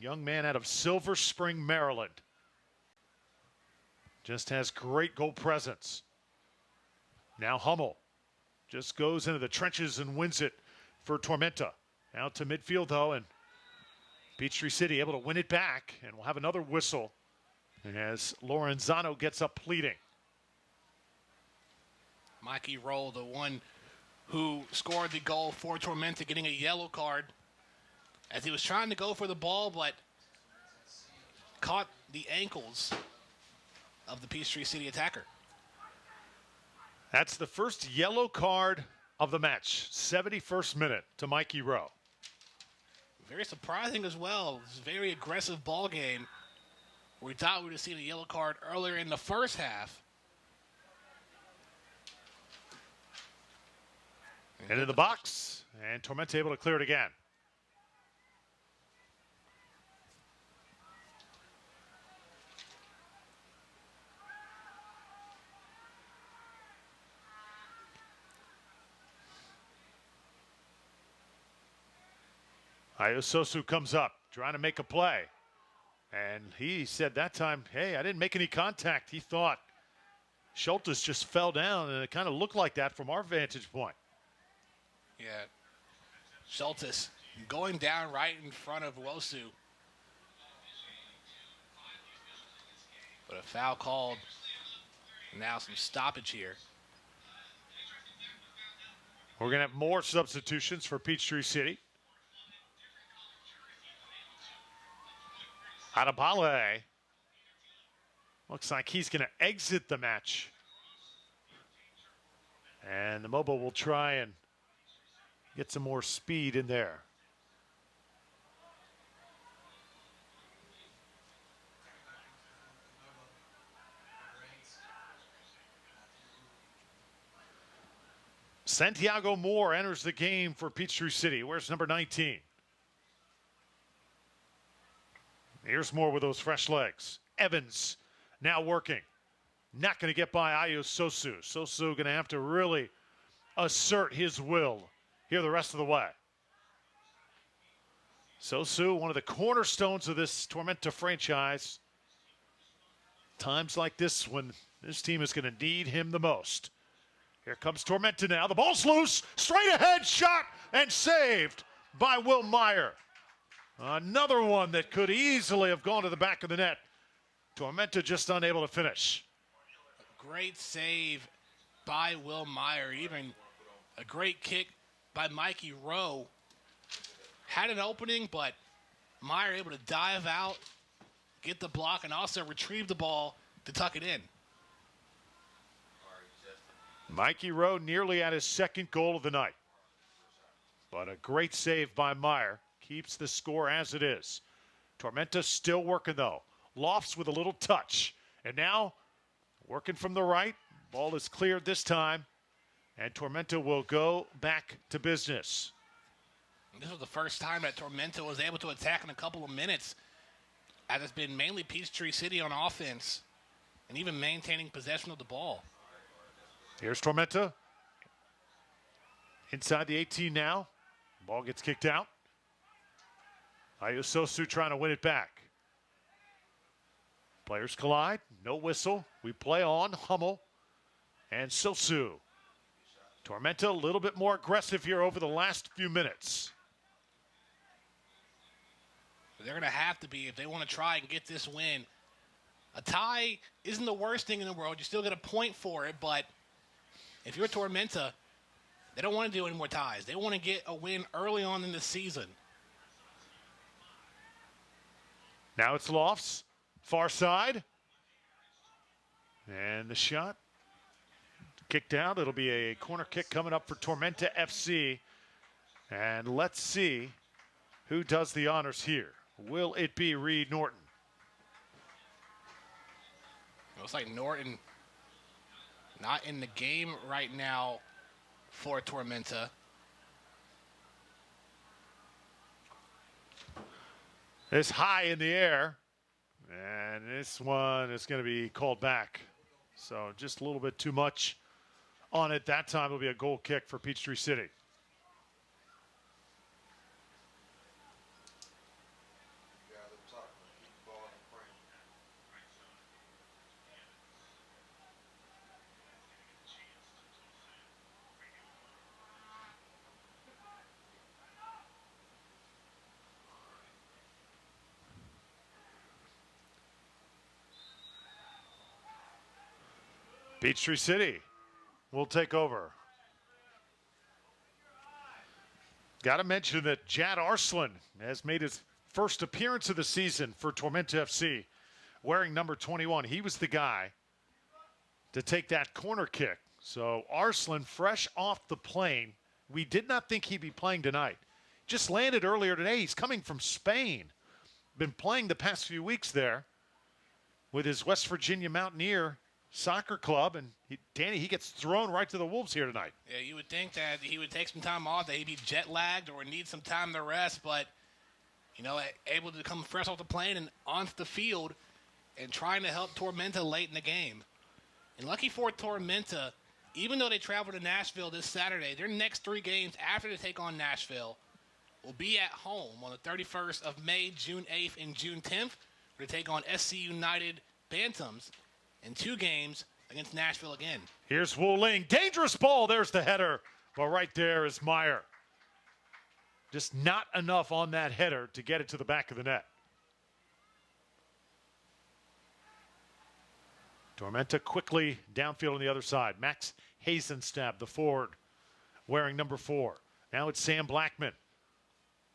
Young man out of Silver Spring, Maryland. Just has great goal presence. Now Hummel just goes into the trenches and wins it for Tormenta. Out to midfield, though, and Peachtree City able to win it back, and we'll have another whistle as Lorenzano gets up pleading. Mikey Roll, the one who scored the goal for Tormenta, getting a yellow card as he was trying to go for the ball, but caught the ankles of the Peachtree City attacker. That's the first yellow card of the match. 71st minute to Mikey Rowe. Very surprising as well. It was a very aggressive ball game. We thought we would have seen a yellow card earlier in the first half. Into the box, and Tormenta able to clear it again. Sosu comes up, trying to make a play. And he said that time, hey, I didn't make any contact. He thought Schultes just fell down, and it kind of looked like that from our vantage point. Yeah. Schultes going down right in front of Wosu. But a foul called. Now some stoppage here. We're going to have more substitutions for Peachtree City. Adabale looks like he's going to exit the match. And the MOBA will try and get some more speed in there. Santiago Moore enters the game for Peachtree City. Where's number 19? Here's Moore with those fresh legs. Evans now working. Not going to get by Sosu. Sosu going to have to really assert his will here the rest of the way. Sosu, one of the cornerstones of this Tormenta franchise. Times like this when this team is going to need him the most. Here comes Tormenta now. The ball's loose. Straight ahead shot and saved by Will Meyer. Another one that could easily have gone to the back of the net. Tormenta just unable to finish. Great save by Will Meyer. Even a great kick by Mikey Rowe. Had an opening, but Meyer able to dive out, get the block, and also retrieve the ball to tuck it in. Mikey Rowe nearly at his second goal of the night. But a great save by Meyer. Keeps the score as it is. Tormenta still working, though. Lofts with a little touch. And now, working from the right. Ball is cleared this time. And Tormenta will go back to business. This was the first time that Tormenta was able to attack in a couple of minutes, as it's been mainly Peachtree City on offense and even maintaining possession of the ball. Here's Tormenta. Inside the 18 now. Ball gets kicked out. Ayososu trying to win it back. Players collide. No whistle. We play on. Hummel and Sosu. Tormenta a little bit more aggressive here over the last few minutes. They're going to have to be if they want to try and get this win. A tie isn't the worst thing in the world. You still get a point for it, but if you're Tormenta, they don't want to do any more ties. They want to get a win early on in the season. Now it's Lofts, far side. And the shot kicked out. It'll be a corner kick coming up for Tormenta FC. And let's see who does the honors here. Will it be Reed Norton? Looks like Norton not in the game right now for Tormenta. It's high in the air, and this one is going to be called back. So just a little bit too much on it. That time it'll be a goal kick for Peachtree City. Peachtree City will take over. Got to mention that Jad Arslan has made his first appearance of the season for Tormenta FC, wearing number 21. He was the guy to take that corner kick. So Arslan, fresh off the plane. We did not think he'd be playing tonight. Just landed earlier today. He's coming from Spain. Been playing the past few weeks there with his West Virginia Mountaineer soccer club, and he gets thrown right to the Wolves here tonight. Yeah, you would think that he would take some time off, that he'd be jet lagged or need some time to rest, but, you know, able to come fresh off the plane and onto the field and trying to help Tormenta late in the game. And lucky for Tormenta, even though they travel to Nashville this Saturday, their next 3 games after they take on Nashville will be at home on the 31st of May, June 8th, and June 10th, where they take on SC United Bantams, and 2 games against Nashville again. Here's Wu Ling. Dangerous ball. There's the header. But right there is Meyer. Just not enough on that header to get it to the back of the net. Tormenta quickly downfield on the other side. Max Hazenstab, the forward, wearing number 4. Now it's Sam Blackman.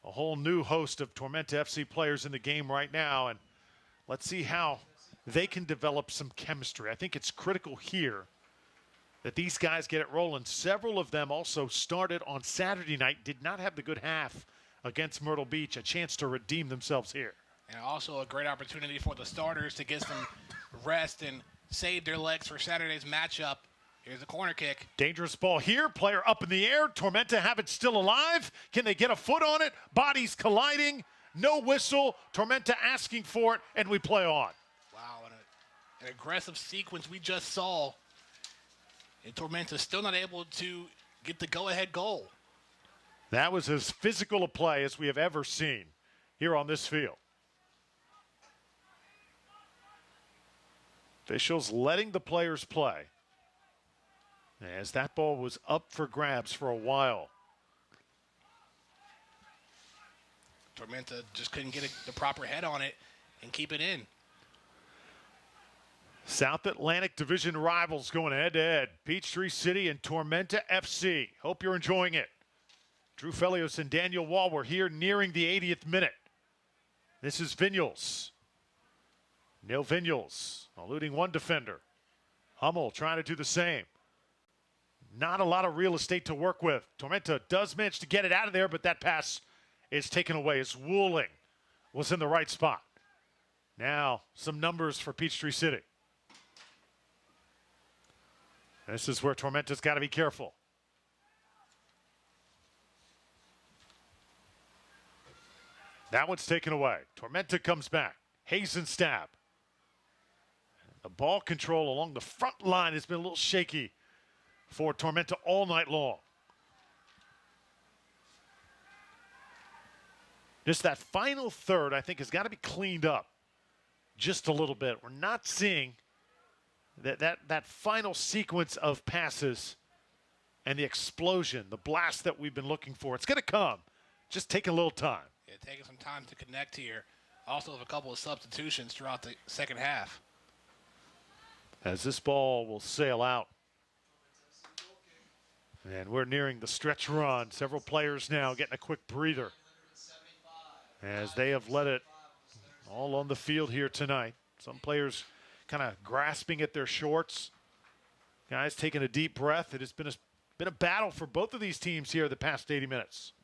A whole new host of Tormenta FC players in the game right now. And let's see how they can develop some chemistry. I think it's critical here that these guys get it rolling. Several of them also started on Saturday night, did not have the good half against Myrtle Beach, a chance to redeem themselves here. And also a great opportunity for the starters to get some rest and save their legs for Saturday's matchup. Here's a corner kick. Dangerous ball here. Player up in the air. Tormenta have it still alive. Can they get a foot on it? Bodies colliding. No whistle. Tormenta asking for it, and we play on. Wow, an aggressive sequence we just saw. And Tormenta still not able to get the go-ahead goal. That was as physical a play as we have ever seen here on this field. Officials letting the players play, as that ball was up for grabs for a while. Tormenta just couldn't get the proper head on it and keep it in. South Atlantic Division rivals going head-to-head. Peachtree City and Tormenta FC. Hope you're enjoying it. Drew Felios and Daniel Wall were here nearing the 80th minute. This is Vinyals. Neil Vinyals eluding one defender. Hummel trying to do the same. Not a lot of real estate to work with. Tormenta does manage to get it out of there, but that pass is taken away as Wooling was in the right spot. Now, some numbers for Peachtree City. This is where Tormenta's got to be careful. That one's taken away. Tormenta comes back. Hazen stab. The ball control along the front line has been a little shaky for Tormenta all night long. Just that final third, I think, has got to be cleaned up just a little bit. We're not seeing that final sequence of passes and the explosion, the blast that we've been looking for. It's going to come. Just taking a little time. Yeah, taking some time to connect here. Also with a couple of substitutions throughout the second half. As this ball will sail out. And we're nearing the stretch run. Several players now getting a quick breather as they have let it all on the field here tonight. Some players kind of grasping at their shorts. Guys taking a deep breath. It has been a battle for both of these teams here the past 80 minutes.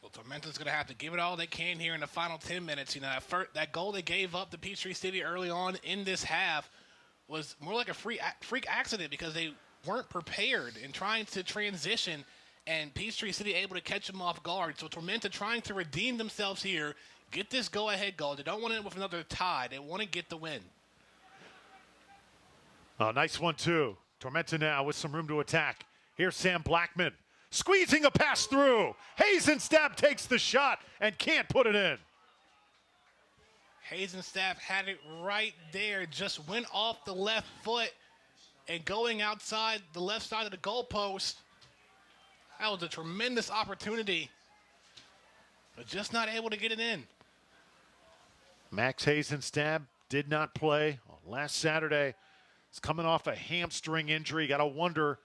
Well, Tormenta's going to have to give it all they can here in the final 10 minutes. You know, that goal they gave up to Peachtree City early on in this half was more like a freak accident because they weren't prepared in trying to transition, and Peachtree City able to catch them off guard. So Tormenta trying to redeem themselves here, get this go-ahead goal. They don't want to end with another tie. They want to get the win. Oh, nice one, too. Tormenta now with some room to attack. Here's Sam Blackman. Squeezing a pass through. Hazenstab takes the shot and can't put it in. Hazenstab had it right there. Just went off the left foot and going outside the left side of the goalpost. That was a tremendous opportunity, but just not able to get it in. Max Hazenstab did not play last Saturday. He's coming off a hamstring injury. Got to wonder,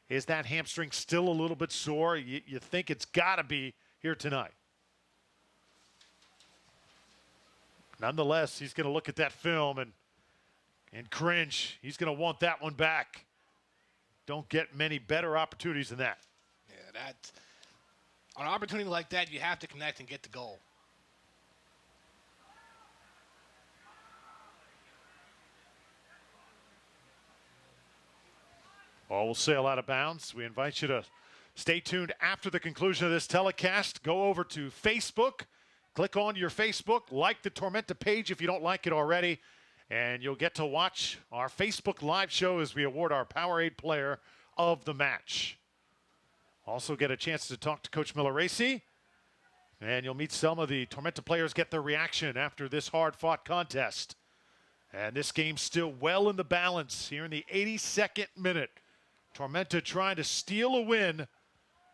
is that hamstring still a little bit sore? You think it's got to be here tonight. Nonetheless, he's going to look at that film and cringe. He's going to want that one back. Don't get many better opportunities than that. Yeah, on an opportunity like that, you have to connect and get the goal. Ball will sail out of bounds. We invite you to stay tuned after the conclusion of this telecast. Go over to Facebook. Click on your Facebook. Like the Tormenta page if you don't like it already. And you'll get to watch our Facebook live show as we award our Powerade Player of the Match. Also get a chance to talk to Coach Miller-Racy. And you'll meet some of the Tormenta players, get their reaction after this hard-fought contest. And this game's still well in the balance here in the 82nd minute. Tormenta trying to steal a win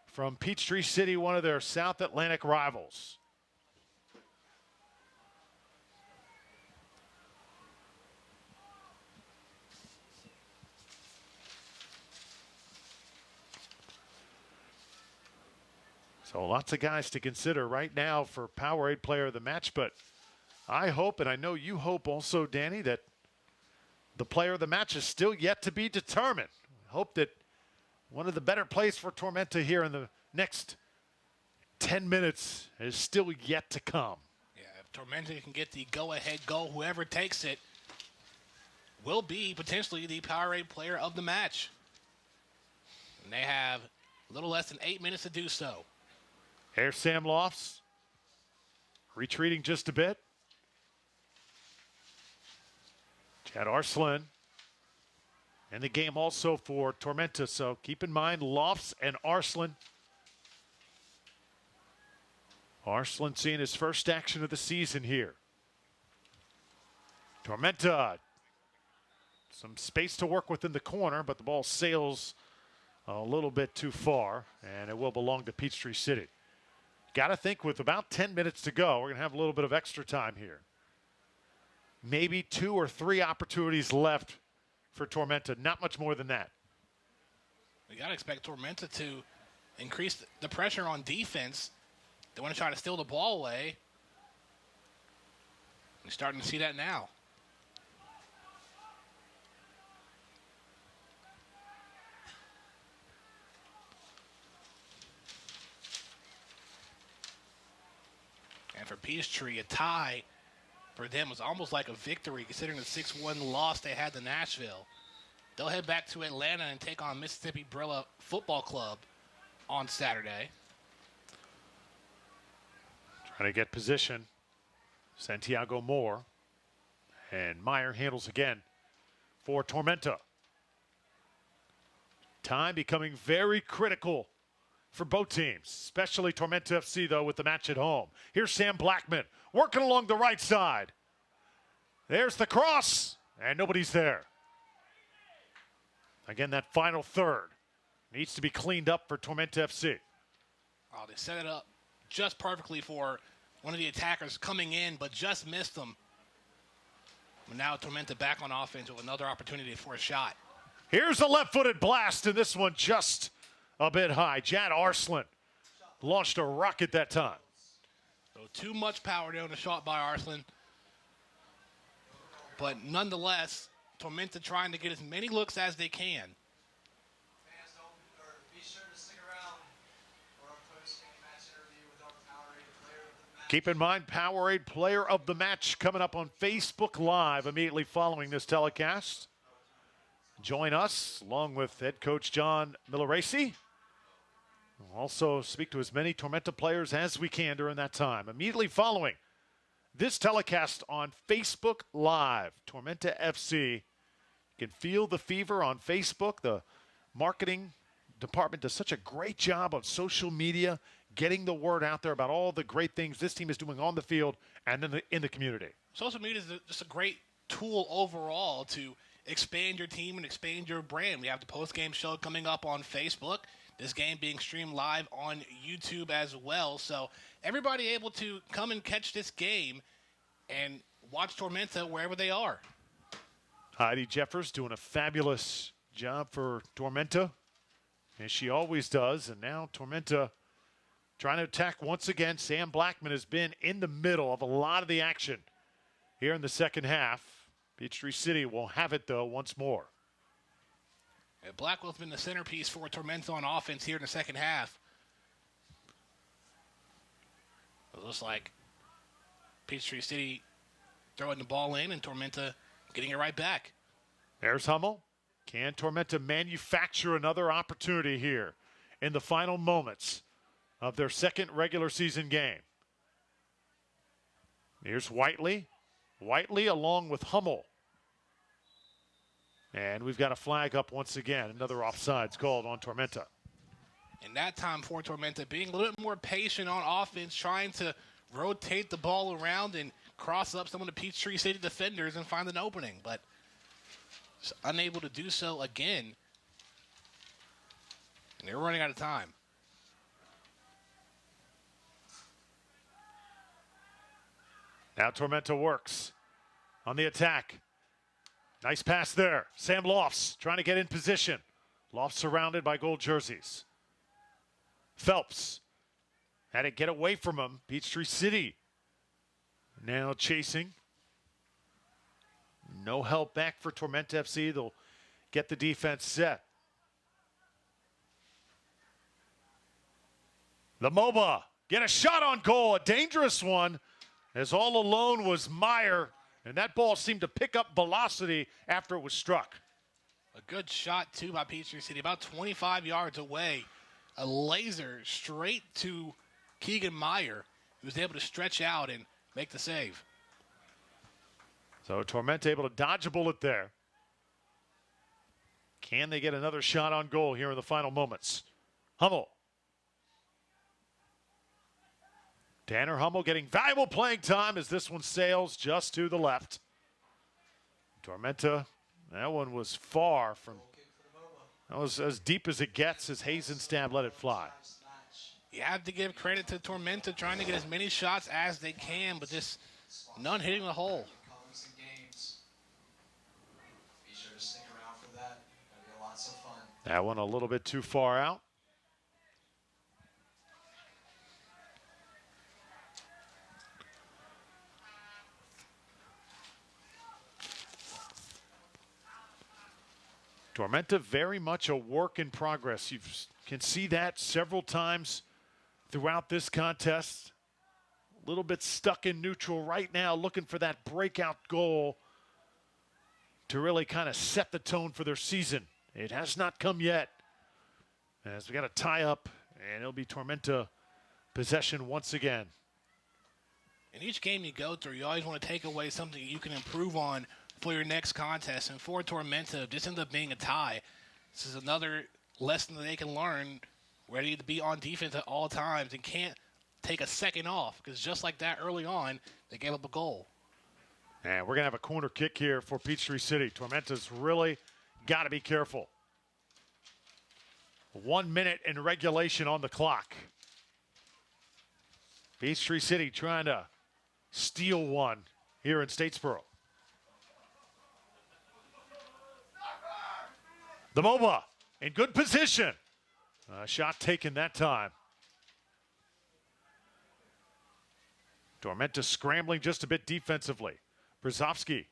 from Peachtree City, one of their South Atlantic rivals. So lots of guys to consider right now for Powerade Player of the Match, but I hope, and I know you hope also, Danny, that the player of the match is still yet to be determined. I hope that one of the better plays for Tormenta here in the next 10 minutes is still yet to come. Yeah, if Tormenta can get the go-ahead goal, whoever takes it will be potentially the Powerade Player of the Match. And they have a little less than 8 minutes to do so. Here's Sam Lofts, retreating just a bit. Chad Arslan in the game also for Tormenta, so keep in mind Lofts and Arslan. Arslan seeing his first action of the season here. Tormenta Some space to work with in the corner, but the ball sails a little bit too far, and it will belong to Peachtree City. Got to think with about 10 minutes to go, we're going to have a little bit of extra time here. Maybe 2 or 3 opportunities left for Tormenta, not much more than that. We got to expect Tormenta to increase the pressure on defense. They want to try to steal the ball away. We're starting to see that now. And for Peachtree, a tie for them was almost like a victory considering the 6-1 loss they had to Nashville. They'll head back to Atlanta and take on Mississippi Brilla Football Club on Saturday. Trying to get position. Santiago Moore. And Meyer handles again for Tormenta. Time becoming very critical for both teams, especially Tormenta FC, though, with the match at home. Here's Sam Blackman working along the right side. There's the cross, and nobody's there. Again, that final third needs to be cleaned up for Tormenta FC. Oh, they set it up just perfectly for one of the attackers coming in, but just missed them. But now Tormenta back on offense with another opportunity for a shot. Here's a left-footed blast, and this one just a bit high. Jad Arslan launched a rocket that time. So too much power there on the shot by Arslan. But nonetheless, Tormenta trying to get as many looks as they can. Fans, be sure to stick around for our post-game match interview with our Powerade Player of the Match. Keep in mind, Powerade Player of the Match coming up on Facebook Live immediately following this telecast. Join us along with head coach John Milleracey. We'll also speak to as many Tormenta players as we can during that time. Immediately following this telecast on Facebook Live, Tormenta FC. You can feel the fever on Facebook. The marketing department does such a great job on social media, getting the word out there about all the great things this team is doing on the field and in the community. Social media is just a great tool overall to expand your team and expand your brand. We have the post-game show coming up on Facebook. This game being streamed live on YouTube as well. So everybody able to come and catch this game and watch Tormenta wherever they are. Heidi Jeffers doing a fabulous job for Tormenta, as she always does. And now Tormenta trying to attack once again. Sam Blackman has been in the middle of a lot of the action here in the second half. Peachtree City will have it, though, once more. Yeah, Blackwell's been the centerpiece for Tormenta on offense here in the second half. It looks like Peachtree City throwing the ball in and Tormenta getting it right back. There's Hummel. Can Tormenta manufacture another opportunity here in the final moments of their second regular season game? Here's Whiteley. Whiteley along with Hummel. And we've got a flag up once again. Another offsides called on Tormenta. And that time for Tormenta being a little bit more patient on offense, trying to rotate the ball around and cross up some of the Peachtree City defenders and find an opening, but unable to do so again. And they're running out of time. Now Tormenta works on the attack. Nice pass there. Sam Lofts trying to get in position. Lofts surrounded by gold jerseys. Phelps had to get away from him. Peachtree City now chasing. No help back for Tormenta FC. They'll get the defense set. The MOBA get a shot on goal. A dangerous one, as all alone was Meyer. And that ball seemed to pick up velocity after it was struck. A good shot, too, by Peachtree City. About 25 yards away. A laser straight to Keegan Meyer, who was able to stretch out and make the save. So Tormenta able to dodge a bullet there. Can they get another shot on goal here in the final moments? Hummel. Tanner Hummel getting valuable playing time as this one sails just to the left. Tormenta That one was far from. That was as deep as it gets as Hazenstab let it fly. You have to give credit to Tormenta trying to get as many shots as they can, but just none hitting the hole. Be sure to stick around for that. Gonna be lots of fun. That one a little bit too far out. Tormenta very much a work in progress. You can see that several times throughout this contest. A little bit stuck in neutral right now, looking for that breakout goal to really kind of set the tone for their season. It has not come yet, as we got a tie up, and it'll be Tormenta possession once again. In each game you go through, you always want to take away something you can improve on for your next contest. And for Tormenta, this ends up being a tie. This is another lesson that they can learn, ready to be on defense at all times and can't take a second off, because just like that early on, they gave up a goal. And we're going to have a corner kick here for Peachtree City. Tormenta's really got to be careful. 1 minute in regulation on the clock. Peachtree City trying to steal one here in Statesboro. The MOBA in good position. Shot taken that time. Tormenta scrambling just a bit defensively. Brzezowski.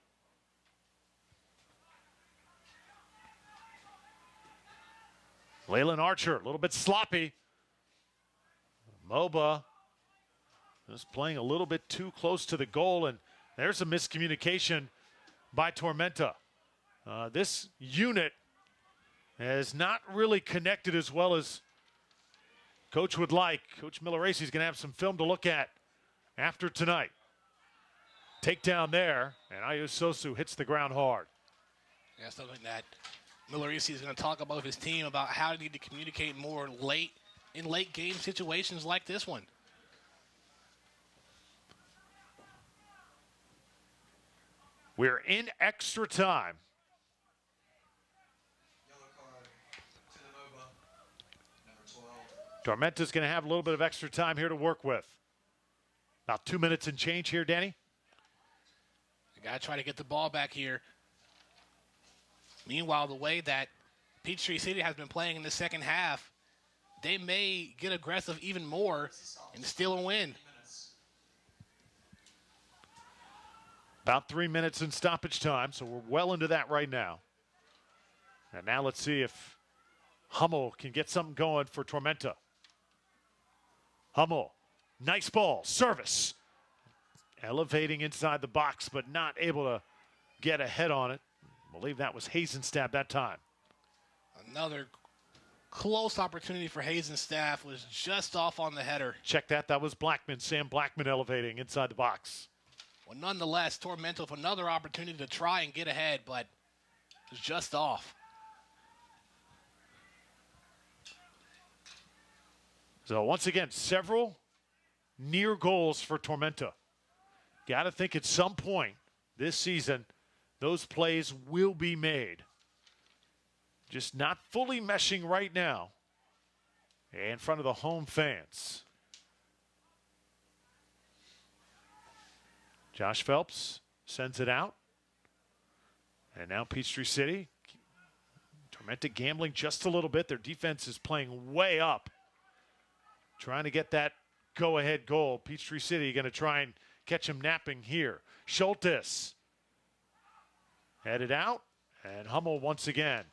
Leyland Archer, a little bit sloppy. MOBA just playing a little bit too close to the goal, and there's a miscommunication by Tormenta. This unit has not really connected as well as Coach would like. Coach Milleracey is going to have some film to look at after tonight. Takedown there, and Ayu Sosu hits the ground hard. Yeah, something that Milleracey is going to talk about with his team about how they need to communicate more late game situations like this one. We're in extra time. Tormenta's going to have a little bit of extra time here to work with. About 2 minutes and change here, Danny. You got to try to get the ball back here. Meanwhile, the way that Peachtree City has been playing in the second half, they may get aggressive even more and steal a win. About 3 minutes in stoppage time, so we're well into that right now. And now let's see if Hummel can get something going for Tormenta. Hummel, nice ball, service. Elevating inside the box, but not able to get ahead on it. I believe that was Hazenstab that time. Another close opportunity for Hazenstab was just off on the header. Check that. That was Blackman, Sam Blackman elevating inside the box. Well, nonetheless, Tormenta with another opportunity to try and get ahead, but it was just off. So once again, several near goals for Tormenta. Got to think at some point this season, those plays will be made. Just not fully meshing right now in front of the home fans. Josh Phelps sends it out. And now Peachtree City. Tormenta gambling just a little bit. Their defense is playing way up. Trying to get that go-ahead goal. Peachtree City going to try and catch him napping here. Schultes headed out, and Hummel once again.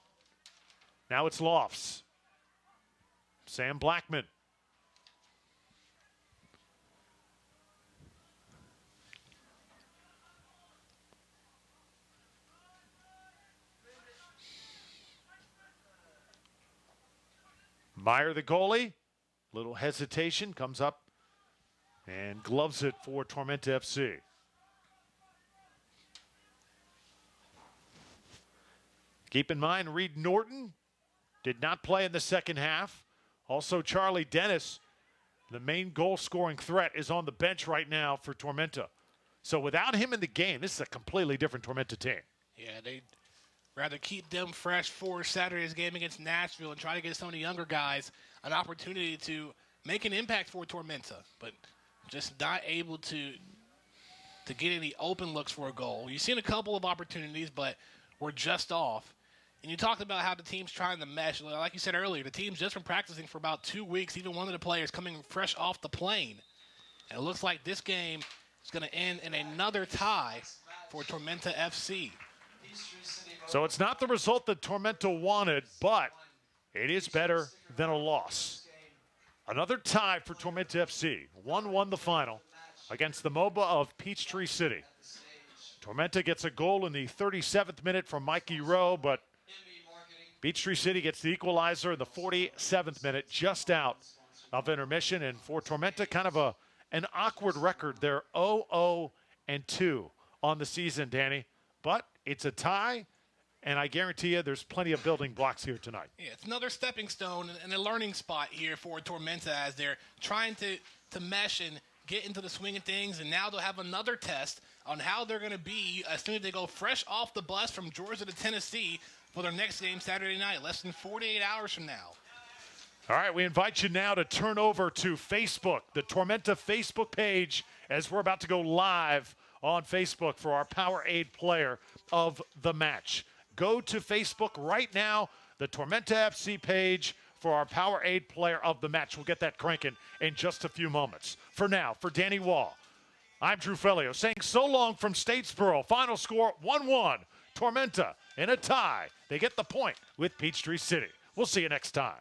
Now it's Lofts. Sam Blackman. Meyer, the goalie. Little hesitation, comes up and gloves it for Tormenta FC. Keep in mind, Reed Norton did not play in the second half. Also, Charlie Dennis, the main goal-scoring threat, is on the bench right now for Tormenta. So without him in the game, this is a completely different Tormenta team. Yeah, they rather keep them fresh for Saturday's game against Nashville and try to get some of the younger guys an opportunity to make an impact for Tormenta, but just not able to get any open looks for a goal. You've seen a couple of opportunities, but we're just off. And you talked about how the team's trying to mesh. Like you said earlier, the team's just been practicing for about 2 weeks, even one of the players coming fresh off the plane. And it looks like this game is going to end in another tie for Tormenta FC. So it's not the result that Tormenta wanted, but it is better than a loss. Another tie for Tormenta FC. 1-1 the final against the MOBA of Peachtree City. Tormenta gets a goal in the 37th minute from Mikey Rowe, but Peachtree City gets the equalizer in the 47th minute, just out of intermission. And for Tormenta, kind of an awkward record. They're 0-0-2 on the season, Danny. But it's a tie, and I guarantee you there's plenty of building blocks here tonight. Yeah, it's another stepping stone and a learning spot here for Tormenta as they're trying to mesh and get into the swing of things, and now they'll have another test on how they're going to be as soon as they go fresh off the bus from Georgia to Tennessee for their next game Saturday night, less than 48 hours from now. All right, we invite you now to turn over to Facebook, the Tormenta Facebook page, as we're about to go live on Facebook for our Powerade player of the match. Go to Facebook right now, the Tormenta FC page for our Powerade player of the match. We'll get that cranking in just a few moments. For now, for Danny Wall, I'm Drew Fellio saying so long from Statesboro. Final score 1-1. Tormenta in a tie. They get the point with Peachtree City. We'll see you next time.